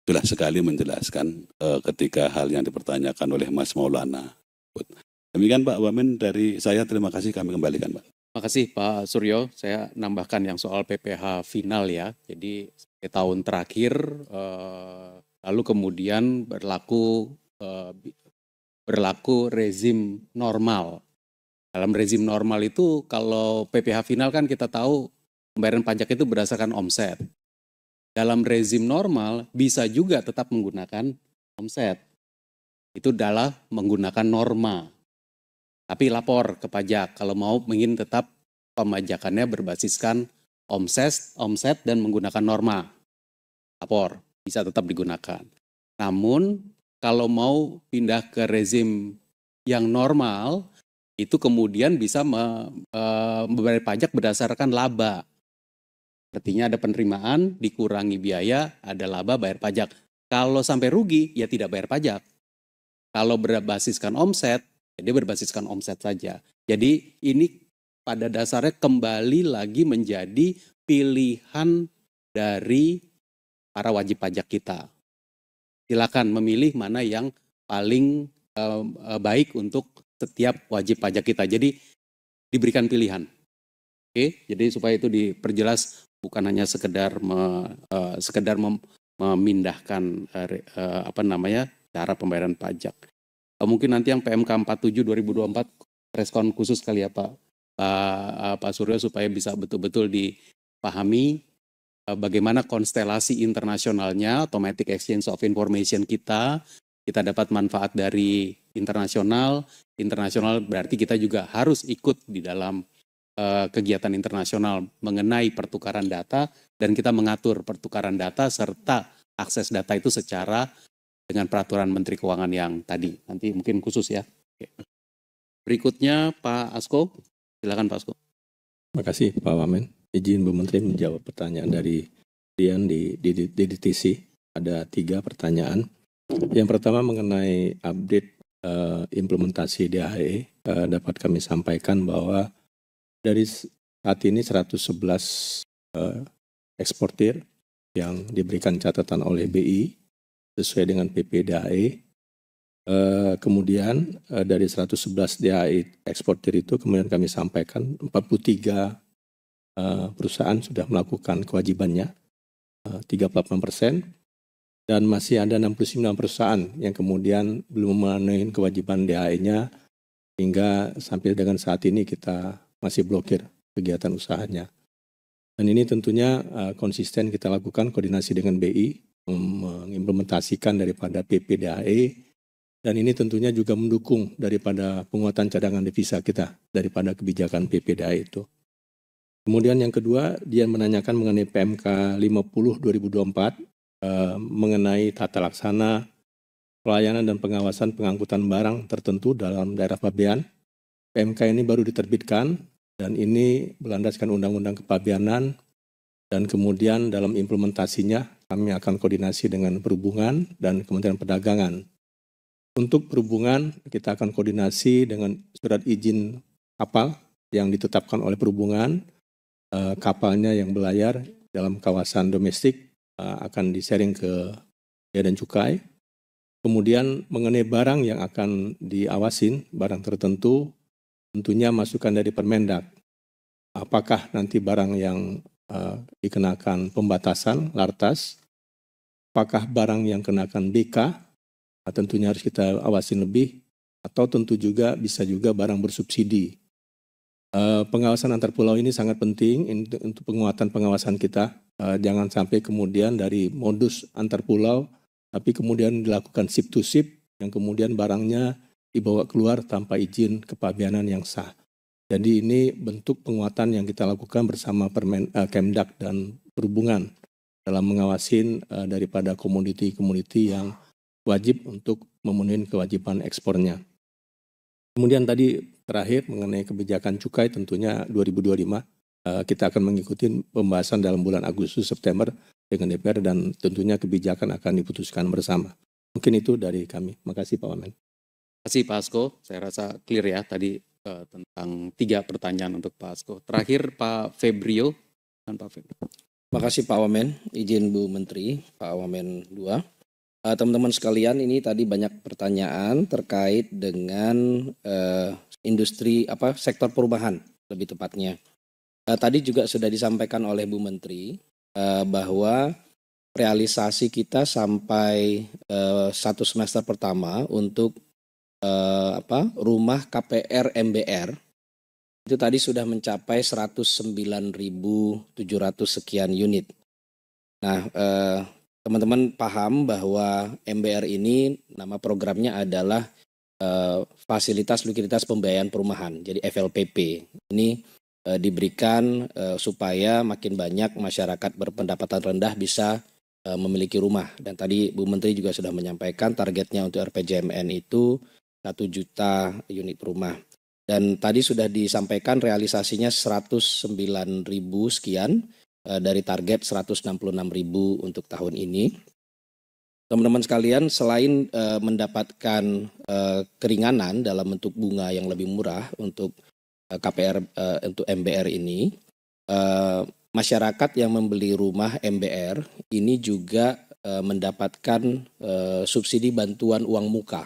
jelas sekali menjelaskan ketika hal yang dipertanyakan oleh Mas Maulana. Demikian Pak Wamen dari saya, terima kasih, kami kembalikan Pak. Terima kasih Pak Suryo. Saya nambahkan yang soal PPh final ya. Jadi tahun terakhir lalu kemudian berlaku rezim normal. Dalam rezim normal itu kalau PPh final kan kita tahu pembayaran pajak itu berdasarkan omset. Dalam rezim normal bisa juga tetap menggunakan omset. Itu adalah menggunakan norma. Tapi lapor ke pajak kalau mau ingin tetap pemajakannya berbasiskan omset dan menggunakan norma. Lapor, bisa tetap digunakan. Namun kalau mau pindah ke rezim yang normal, itu kemudian bisa membayar pajak berdasarkan laba. Artinya ada penerimaan, dikurangi biaya, ada laba, bayar pajak. Kalau sampai rugi, ya tidak bayar pajak. Kalau berbasiskan omset, ya dia berbasiskan omset saja. Jadi ini pada dasarnya kembali lagi menjadi pilihan dari para wajib pajak kita. Silakan memilih mana yang paling baik untuk setiap wajib pajak kita. Jadi diberikan pilihan. Oke, jadi supaya itu diperjelas. Bukan hanya sekedar memindahkan cara pembayaran pajak. Mungkin nanti yang PMK 47 2024 respon khusus kali ya Pak Suryo supaya bisa betul-betul dipahami bagaimana konstelasi internasionalnya, automatic exchange of information kita dapat manfaat dari internasional berarti kita juga harus ikut di dalam kegiatan internasional mengenai pertukaran data dan kita mengatur pertukaran data serta akses data itu secara dengan peraturan Menteri Keuangan yang tadi. Nanti mungkin khusus ya. Oke. Berikutnya Pak Asko, silakan Pak Asko. Terima kasih Pak Wamen. Izin Bu Menteri menjawab pertanyaan dari Dian di DDTC. Ada 3 pertanyaan. Yang pertama mengenai update implementasi DHE, dapat kami sampaikan bahwa dari saat ini 111 eksportir yang diberikan catatan oleh BI sesuai dengan PP DHE. Kemudian dari 111 DHE eksportir itu kemudian kami sampaikan 43 perusahaan sudah melakukan kewajibannya, 38%, dan masih ada 69 perusahaan yang kemudian belum memenuhi kewajiban DHE-nya hingga sampai dengan saat ini kita masih blokir kegiatan usahanya. Dan ini tentunya konsisten kita lakukan koordinasi dengan BI, mengimplementasikan daripada PP DHE, dan ini tentunya juga mendukung daripada penguatan cadangan devisa kita daripada kebijakan PP DHE itu. Kemudian yang kedua, dia menanyakan mengenai PMK 50 2024, mengenai tata laksana pelayanan dan pengawasan pengangkutan barang tertentu dalam daerah pabean. PMK ini baru diterbitkan dan ini berlandaskan Undang-Undang Kepabeanan, dan kemudian dalam implementasinya kami akan koordinasi dengan Perhubungan dan Kementerian Perdagangan. Untuk Perhubungan kita akan koordinasi dengan surat izin kapal yang ditetapkan oleh Perhubungan, kapalnya yang berlayar dalam kawasan domestik akan di-sharing ke Bea dan Cukai. Kemudian mengenai barang yang akan diawasin, barang tertentu, tentunya masukan dari Permendak. Apakah nanti barang yang dikenakan pembatasan, lartas, apakah barang yang kenakan BK, tentunya harus kita awasin lebih, atau tentu juga bisa juga barang bersubsidi. Pengawasan antar pulau ini sangat penting untuk penguatan pengawasan kita. Jangan sampai kemudian dari modus antar pulau, tapi kemudian dilakukan ship to ship, yang kemudian barangnya dibawa keluar tanpa izin kepabeanan yang sah. Jadi ini bentuk penguatan yang kita lakukan bersama Kemdak dan Perhubungan dalam mengawasin daripada komoditi-komoditi yang wajib untuk memenuhi kewajiban ekspornya. Kemudian tadi terakhir mengenai kebijakan cukai, tentunya 2025 kita akan mengikuti pembahasan dalam bulan Agustus September dengan DPR, dan tentunya kebijakan akan diputuskan bersama. Mungkin itu dari kami. Makasih Pak Wamen. Terima kasih Pak Asko. Saya rasa clear ya tadi tentang 3 pertanyaan untuk Pak Asko. Terakhir Pak Febrio dan Pak Febrio. Terima kasih Pak Wamen. Izin Bu Menteri, Pak Wamen 2. Teman-teman sekalian, ini tadi banyak pertanyaan terkait dengan industri sektor perumahan lebih tepatnya. Tadi juga sudah disampaikan oleh Bu Menteri bahwa realisasi kita sampai 1 semester pertama untuk rumah KPR MBR itu tadi sudah mencapai 109.700 sekian unit. Nah, teman-teman paham bahwa MBR ini nama programnya adalah Fasilitas Likuiditas Pembiayaan Perumahan, jadi FLPP. Ini diberikan supaya makin banyak masyarakat berpendapatan rendah bisa memiliki rumah. Dan tadi Bu Menteri juga sudah menyampaikan targetnya untuk RPJMN itu 1 juta unit rumah. Dan tadi sudah disampaikan realisasinya 109.000 sekian dari target 166.000 untuk tahun ini. Teman-teman sekalian, selain mendapatkan keringanan dalam bentuk bunga yang lebih murah untuk KPR untuk MBR ini, masyarakat yang membeli rumah MBR ini juga mendapatkan subsidi bantuan uang muka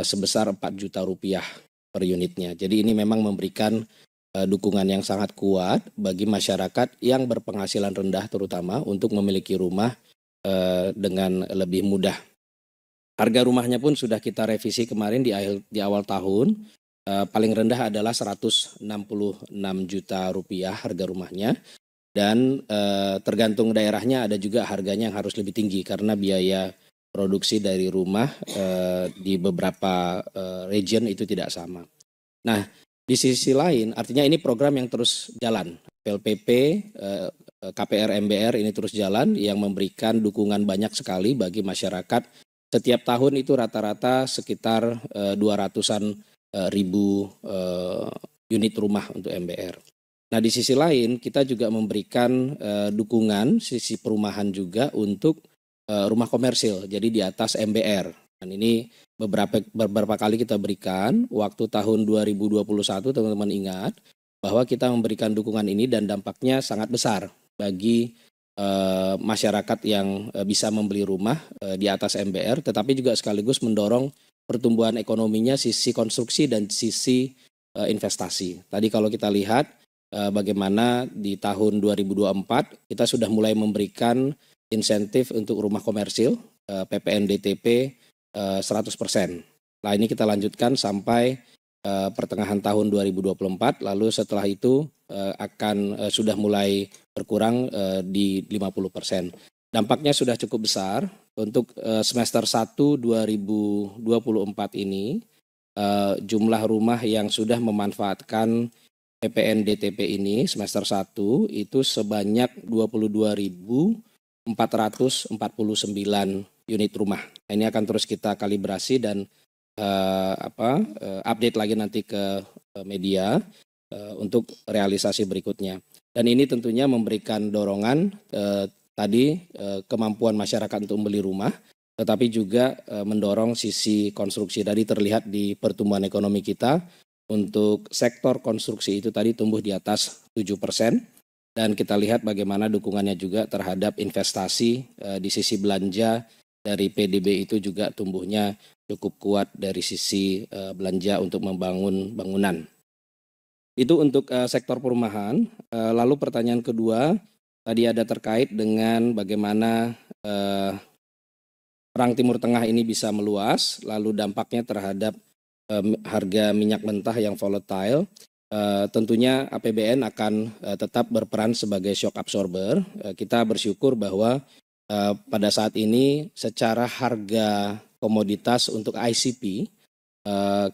sebesar 4 juta rupiah per unitnya. Jadi ini memang memberikan dukungan yang sangat kuat bagi masyarakat yang berpenghasilan rendah terutama untuk memiliki rumah dengan lebih mudah. Harga rumahnya pun sudah kita revisi kemarin di awal tahun. Paling rendah adalah 166 juta rupiah harga rumahnya, dan tergantung daerahnya ada juga harganya yang harus lebih tinggi karena biaya produksi dari rumah di beberapa region itu tidak sama. Nah, di sisi lain artinya ini program yang terus jalan. PLPP, KPR MBR ini terus jalan yang memberikan dukungan banyak sekali bagi masyarakat. Setiap tahun itu rata-rata sekitar 200-an ribu unit rumah untuk MBR. Nah, di sisi lain kita juga memberikan dukungan sisi perumahan juga untuk rumah komersil, jadi di atas MBR. Dan ini beberapa kali kita berikan. Waktu tahun 2021 teman-teman ingat bahwa kita memberikan dukungan ini dan dampaknya sangat besar bagi masyarakat yang bisa membeli rumah di atas MBR, tetapi juga sekaligus mendorong pertumbuhan ekonominya sisi konstruksi dan sisi investasi. Tadi kalau kita lihat bagaimana di tahun 2024 kita sudah mulai memberikan insentif untuk rumah komersil PPN DTP 100%. Nah, ini kita lanjutkan sampai pertengahan tahun 2024, lalu setelah itu akan sudah mulai berkurang di 50%. Dampaknya sudah cukup besar. Untuk semester 1 2024 ini jumlah rumah yang sudah memanfaatkan PPN DTP ini semester 1 itu sebanyak 22.449 unit rumah. Ini akan terus kita kalibrasi dan update lagi nanti ke media untuk realisasi berikutnya. Dan ini tentunya memberikan dorongan kemampuan masyarakat untuk membeli rumah, tetapi juga mendorong sisi konstruksi. Tadi terlihat di pertumbuhan ekonomi kita untuk sektor konstruksi itu tadi tumbuh di atas 7%, dan kita lihat bagaimana dukungannya juga terhadap investasi di sisi belanja dari PDB itu juga tumbuhnya cukup kuat dari sisi belanja untuk membangun bangunan. Itu untuk sektor perumahan. Lalu pertanyaan kedua tadi ada terkait dengan bagaimana perang Timur Tengah ini bisa meluas, lalu dampaknya terhadap harga minyak mentah yang volatile, tentunya APBN akan tetap berperan sebagai shock absorber. Kita bersyukur bahwa pada saat ini secara harga komoditas untuk ICP,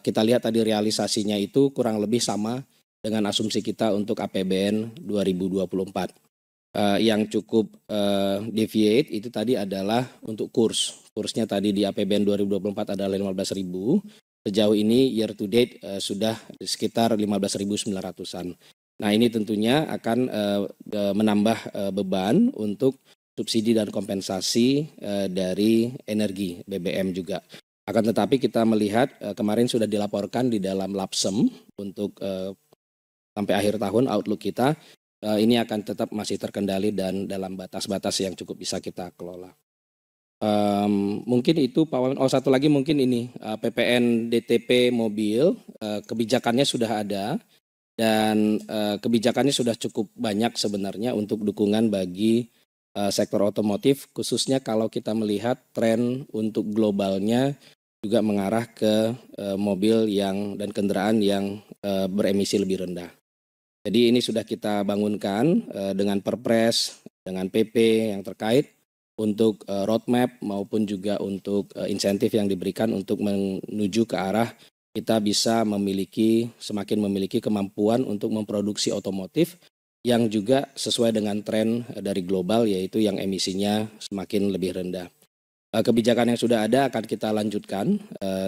kita lihat tadi realisasinya itu kurang lebih sama dengan asumsi kita untuk APBN 2024. Yang cukup deviate itu tadi adalah untuk kursnya tadi di APBN 2024 adalah 15.000. Sejauh ini year to date sudah sekitar 15.900-an. Nah ini tentunya akan menambah beban untuk subsidi dan kompensasi dari energi BBM juga. Akan tetapi kita melihat kemarin sudah dilaporkan di dalam Lapsem untuk sampai akhir tahun outlook kita ini akan tetap masih terkendali dan dalam batas-batas yang cukup bisa kita kelola. Mungkin itu Pak Wamen. Oh satu lagi mungkin ini PPN DTP mobil, kebijakannya sudah ada dan kebijakannya sudah cukup banyak sebenarnya untuk dukungan bagi sektor otomotif, khususnya kalau kita melihat tren untuk globalnya juga mengarah ke mobil yang dan kendaraan yang beremisi lebih rendah. Jadi ini sudah kita bangunkan dengan Perpres, dengan PP yang terkait untuk roadmap maupun juga untuk insentif yang diberikan untuk menuju ke arah kita bisa semakin memiliki kemampuan untuk memproduksi otomotif yang juga sesuai dengan tren dari global yaitu yang emisinya semakin lebih rendah. Kebijakan yang sudah ada akan kita lanjutkan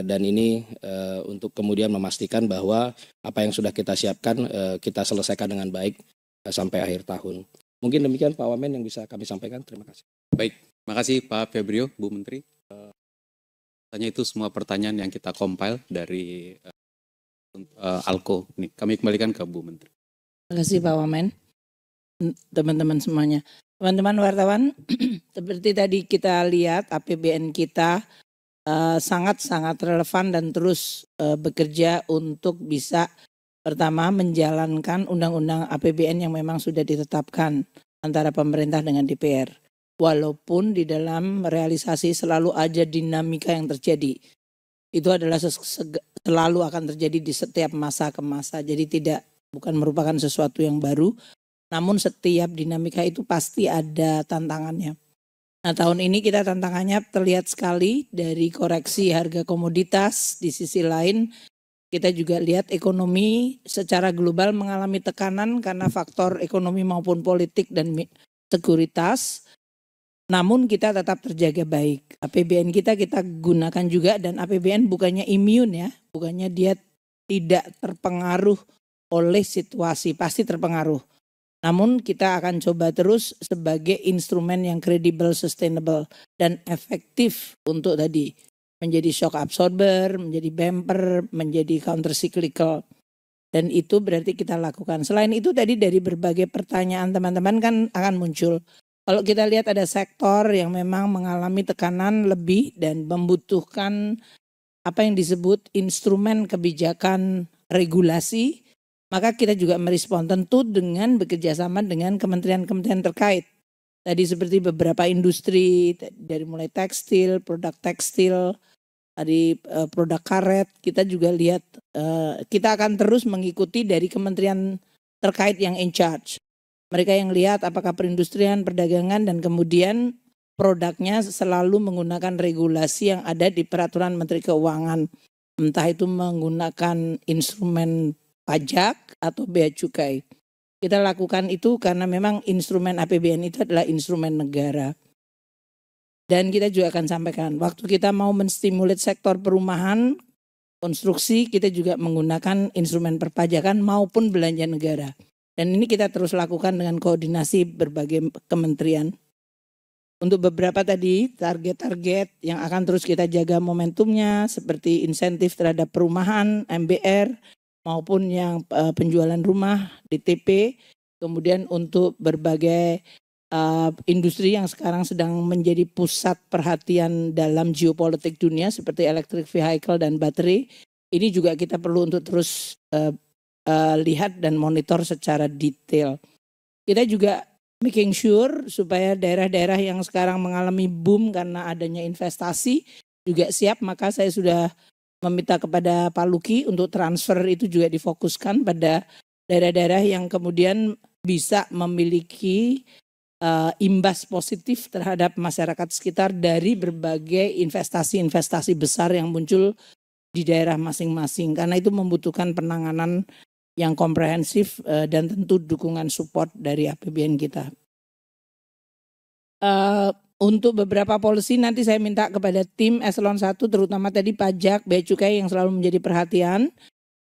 dan ini untuk kemudian memastikan bahwa apa yang sudah kita siapkan kita selesaikan dengan baik sampai akhir tahun. Mungkin demikian Pak Wamen yang bisa kami sampaikan. Terima kasih. Baik, terima kasih Pak Febrio, Bu Menteri. Tanya itu semua pertanyaan yang kita compile dari ALKO. Nih, kami kembalikan ke Bu Menteri. Terima kasih Pak Wamen, teman-teman semuanya. Teman-teman wartawan, seperti tadi kita lihat APBN kita sangat-sangat relevan dan terus bekerja untuk bisa pertama menjalankan undang-undang APBN yang memang sudah ditetapkan antara pemerintah dengan DPR. Walaupun di dalam realisasi selalu ada dinamika yang terjadi. Itu adalah selalu akan terjadi di setiap masa ke masa. Jadi bukan merupakan sesuatu yang baru. Namun setiap dinamika itu pasti ada tantangannya. Nah tahun ini kita tantangannya terlihat sekali dari koreksi harga komoditas. Di sisi lain kita juga lihat ekonomi secara global mengalami tekanan karena faktor ekonomi maupun politik dan sekuritas. Namun kita tetap terjaga baik. APBN kita gunakan juga dan APBN bukannya immune ya. Bukannya dia tidak terpengaruh oleh situasi, pasti terpengaruh. Namun kita akan coba terus sebagai instrumen yang kredibel, sustainable dan efektif untuk tadi menjadi shock absorber, menjadi bumper, menjadi counter cyclical. Dan itu berarti kita lakukan. Selain itu tadi dari berbagai pertanyaan teman-teman kan akan muncul. Kalau kita lihat ada sektor yang memang mengalami tekanan lebih dan membutuhkan apa yang disebut instrumen kebijakan regulasi, maka kita juga merespon tentu dengan bekerjasama dengan kementerian-kementerian terkait. Tadi seperti beberapa industri dari mulai tekstil, produk tekstil, tadi produk karet, kita juga lihat kita akan terus mengikuti dari kementerian terkait yang in charge. Mereka yang lihat apakah perindustrian, perdagangan dan kemudian produknya selalu menggunakan regulasi yang ada di peraturan Menteri Keuangan. Entah itu menggunakan instrumen pajak atau bea cukai. Kita lakukan itu karena memang instrumen APBN itu adalah instrumen negara. Dan kita juga akan sampaikan, waktu kita mau menstimulat sektor perumahan, konstruksi, kita juga menggunakan instrumen perpajakan maupun belanja negara. Dan ini kita terus lakukan dengan koordinasi berbagai kementerian. Untuk beberapa tadi target-target yang akan terus kita jaga momentumnya seperti insentif terhadap perumahan, MBR, maupun yang penjualan rumah, DTP. Kemudian untuk berbagai industri yang sekarang sedang menjadi pusat perhatian dalam geopolitik dunia seperti electric vehicle dan baterai. Ini juga kita perlu untuk terus lihat dan monitor secara detail. Kita juga making sure supaya daerah-daerah yang sekarang mengalami boom karena adanya investasi juga siap. Maka saya sudah meminta kepada Pak Luki untuk transfer itu juga difokuskan pada daerah-daerah yang kemudian bisa memiliki imbas positif terhadap masyarakat sekitar dari berbagai investasi-investasi besar yang muncul di daerah masing-masing, karena itu membutuhkan penanganan yang komprehensif dan tentu dukungan support dari APBN kita. Untuk beberapa policy nanti saya minta kepada tim Eselon 1 terutama tadi pajak, bea cukai yang selalu menjadi perhatian.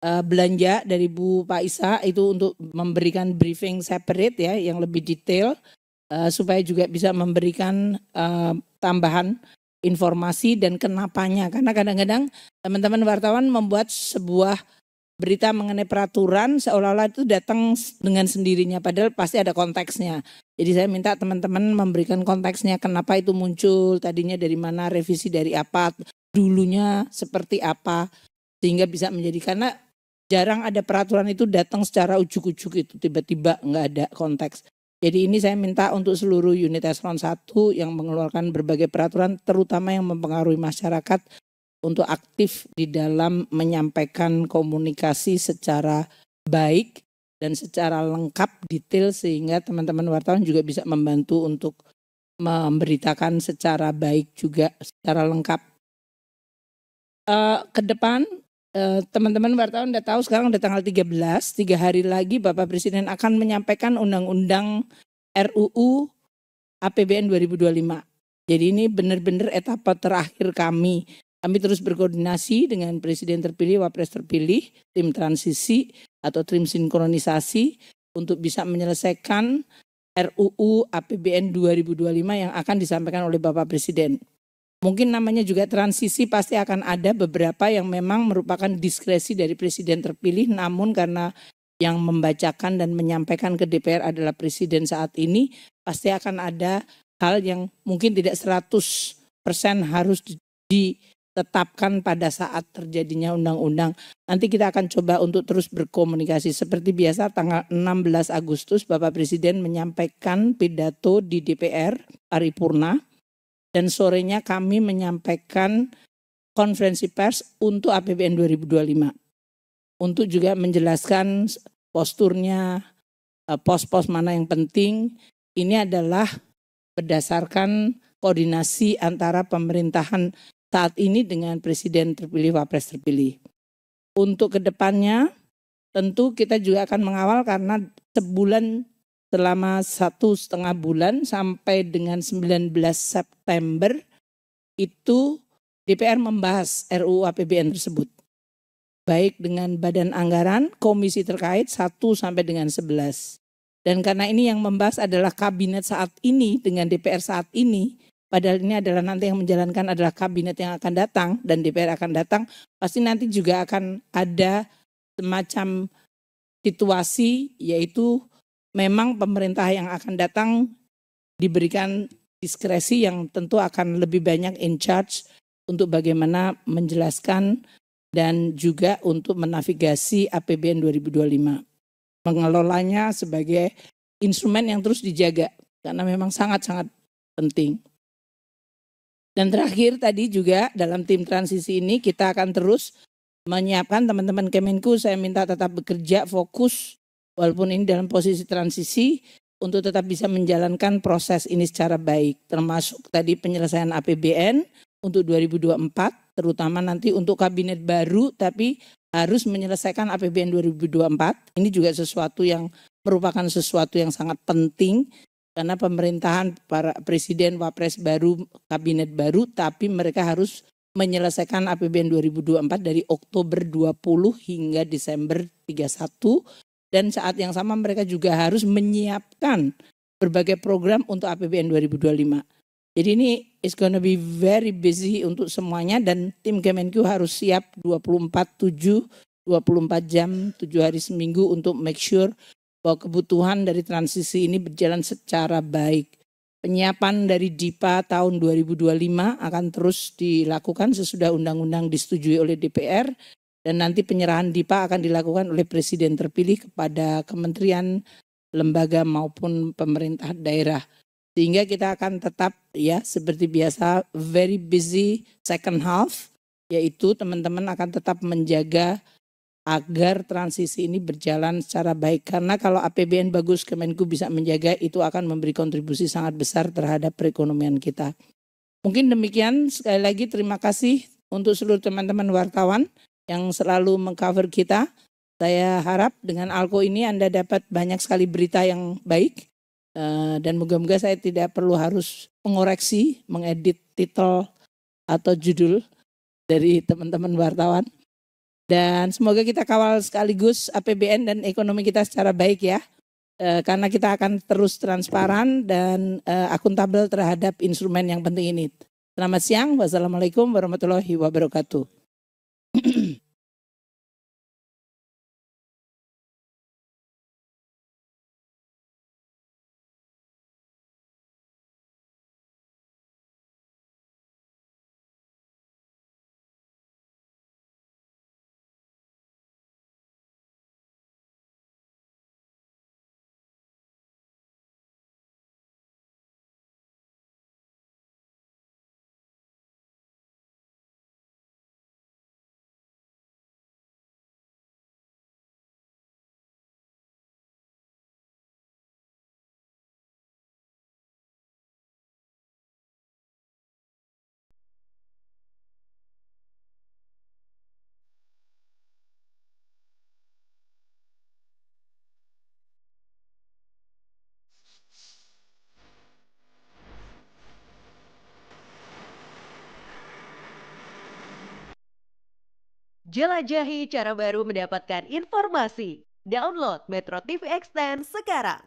Belanja dari Bu Pak Isa itu untuk memberikan briefing separate ya yang lebih detail supaya juga bisa memberikan tambahan informasi dan kenapanya, karena kadang-kadang teman-teman wartawan membuat sebuah berita mengenai peraturan seolah-olah itu datang dengan sendirinya padahal pasti ada konteksnya. Jadi saya minta teman-teman memberikan konteksnya, kenapa itu muncul, tadinya dari mana, revisi dari apa, dulunya seperti apa, sehingga bisa menjadi, karena jarang ada peraturan itu datang secara ujuk-ujuk itu tiba-tiba nggak ada konteks. Jadi ini saya minta untuk seluruh unit Eselon 1 yang mengeluarkan berbagai peraturan terutama yang mempengaruhi masyarakat untuk aktif di dalam menyampaikan komunikasi secara baik dan secara lengkap detail sehingga teman-teman wartawan juga bisa membantu untuk memberitakan secara baik juga secara lengkap. Ke depan teman-teman wartawan udah tahu sekarang udah tanggal 13, 3 hari lagi Bapak Presiden akan menyampaikan undang-undang RUU APBN 2025. Jadi ini benar-benar etapa terakhir kami. Kami terus berkoordinasi dengan Presiden terpilih, Wapres terpilih, tim transisi atau tim sinkronisasi untuk bisa menyelesaikan RUU APBN 2025 yang akan disampaikan oleh Bapak Presiden. Mungkin namanya juga transisi, pasti akan ada beberapa yang memang merupakan diskresi dari Presiden terpilih, namun karena yang membacakan dan menyampaikan ke DPR adalah Presiden saat ini, pasti akan ada hal yang mungkin tidak 100% harus ditetapkan pada saat terjadinya undang-undang. Nanti kita akan coba untuk terus berkomunikasi. Seperti biasa tanggal 16 Agustus Bapak Presiden menyampaikan pidato di DPR paripurna. Dan sorenya kami menyampaikan konferensi pers untuk APBN 2025. Untuk juga menjelaskan posturnya, pos-pos mana yang penting. Ini adalah berdasarkan koordinasi antara pemerintahan saat ini dengan Presiden terpilih, Wapres terpilih. Untuk kedepannya tentu kita juga akan mengawal karena selama 1,5 bulan sampai dengan 19 September itu DPR membahas RUU APBN tersebut. Baik dengan badan anggaran, komisi terkait 1 sampai dengan 11. Dan karena ini yang membahas adalah kabinet saat ini dengan DPR saat ini, padahal ini adalah nanti yang menjalankan adalah kabinet yang akan datang dan DPR akan datang, pasti nanti juga akan ada semacam situasi yaitu memang pemerintah yang akan datang diberikan diskresi yang tentu akan lebih banyak in charge untuk bagaimana menjelaskan dan juga untuk menavigasi APBN 2025. Mengelolanya sebagai instrumen yang terus dijaga karena memang sangat-sangat penting. Dan terakhir tadi juga dalam tim transisi ini kita akan terus menyiapkan teman-teman Kemenku, saya minta tetap bekerja fokus walaupun ini dalam posisi transisi untuk tetap bisa menjalankan proses ini secara baik. Termasuk tadi penyelesaian APBN untuk 2024 terutama nanti untuk kabinet baru tapi harus menyelesaikan APBN 2024. Ini juga sesuatu yang merupakan sesuatu yang sangat penting karena pemerintahan para presiden, wapres baru, kabinet baru tapi mereka harus menyelesaikan APBN 2024 dari Oktober 20 hingga Desember 31. Dan saat yang sama mereka juga harus menyiapkan berbagai program untuk APBN 2025. Jadi ini is gonna be very busy untuk semuanya dan tim Kemenku harus siap 24/7, 24 jam, 7 hari seminggu untuk make sure bahwa kebutuhan dari transisi ini berjalan secara baik. Penyiapan dari DIPA tahun 2025 akan terus dilakukan sesudah undang-undang disetujui oleh DPR. Dan nanti penyerahan DIPA akan dilakukan oleh Presiden terpilih kepada Kementerian lembaga maupun pemerintah daerah. Sehingga kita akan tetap ya seperti biasa very busy second half, yaitu teman-teman akan tetap menjaga agar transisi ini berjalan secara baik. Karena kalau APBN bagus, Kemenku bisa menjaga, itu akan memberi kontribusi sangat besar terhadap perekonomian kita. Mungkin demikian, sekali lagi terima kasih untuk seluruh teman-teman wartawan yang selalu mengcover kita. Saya harap dengan ALKO ini Anda dapat banyak sekali berita yang baik. Dan moga-moga saya tidak perlu harus mengoreksi, mengedit titel atau judul dari teman-teman wartawan. Dan semoga kita kawal sekaligus APBN dan ekonomi kita secara baik ya. Karena kita akan terus transparan dan akuntabel terhadap instrumen yang penting ini. Selamat siang. Wassalamualaikum warahmatullahi wabarakatuh. Jelajahi cara baru mendapatkan informasi. Download Metro TV Extend sekarang.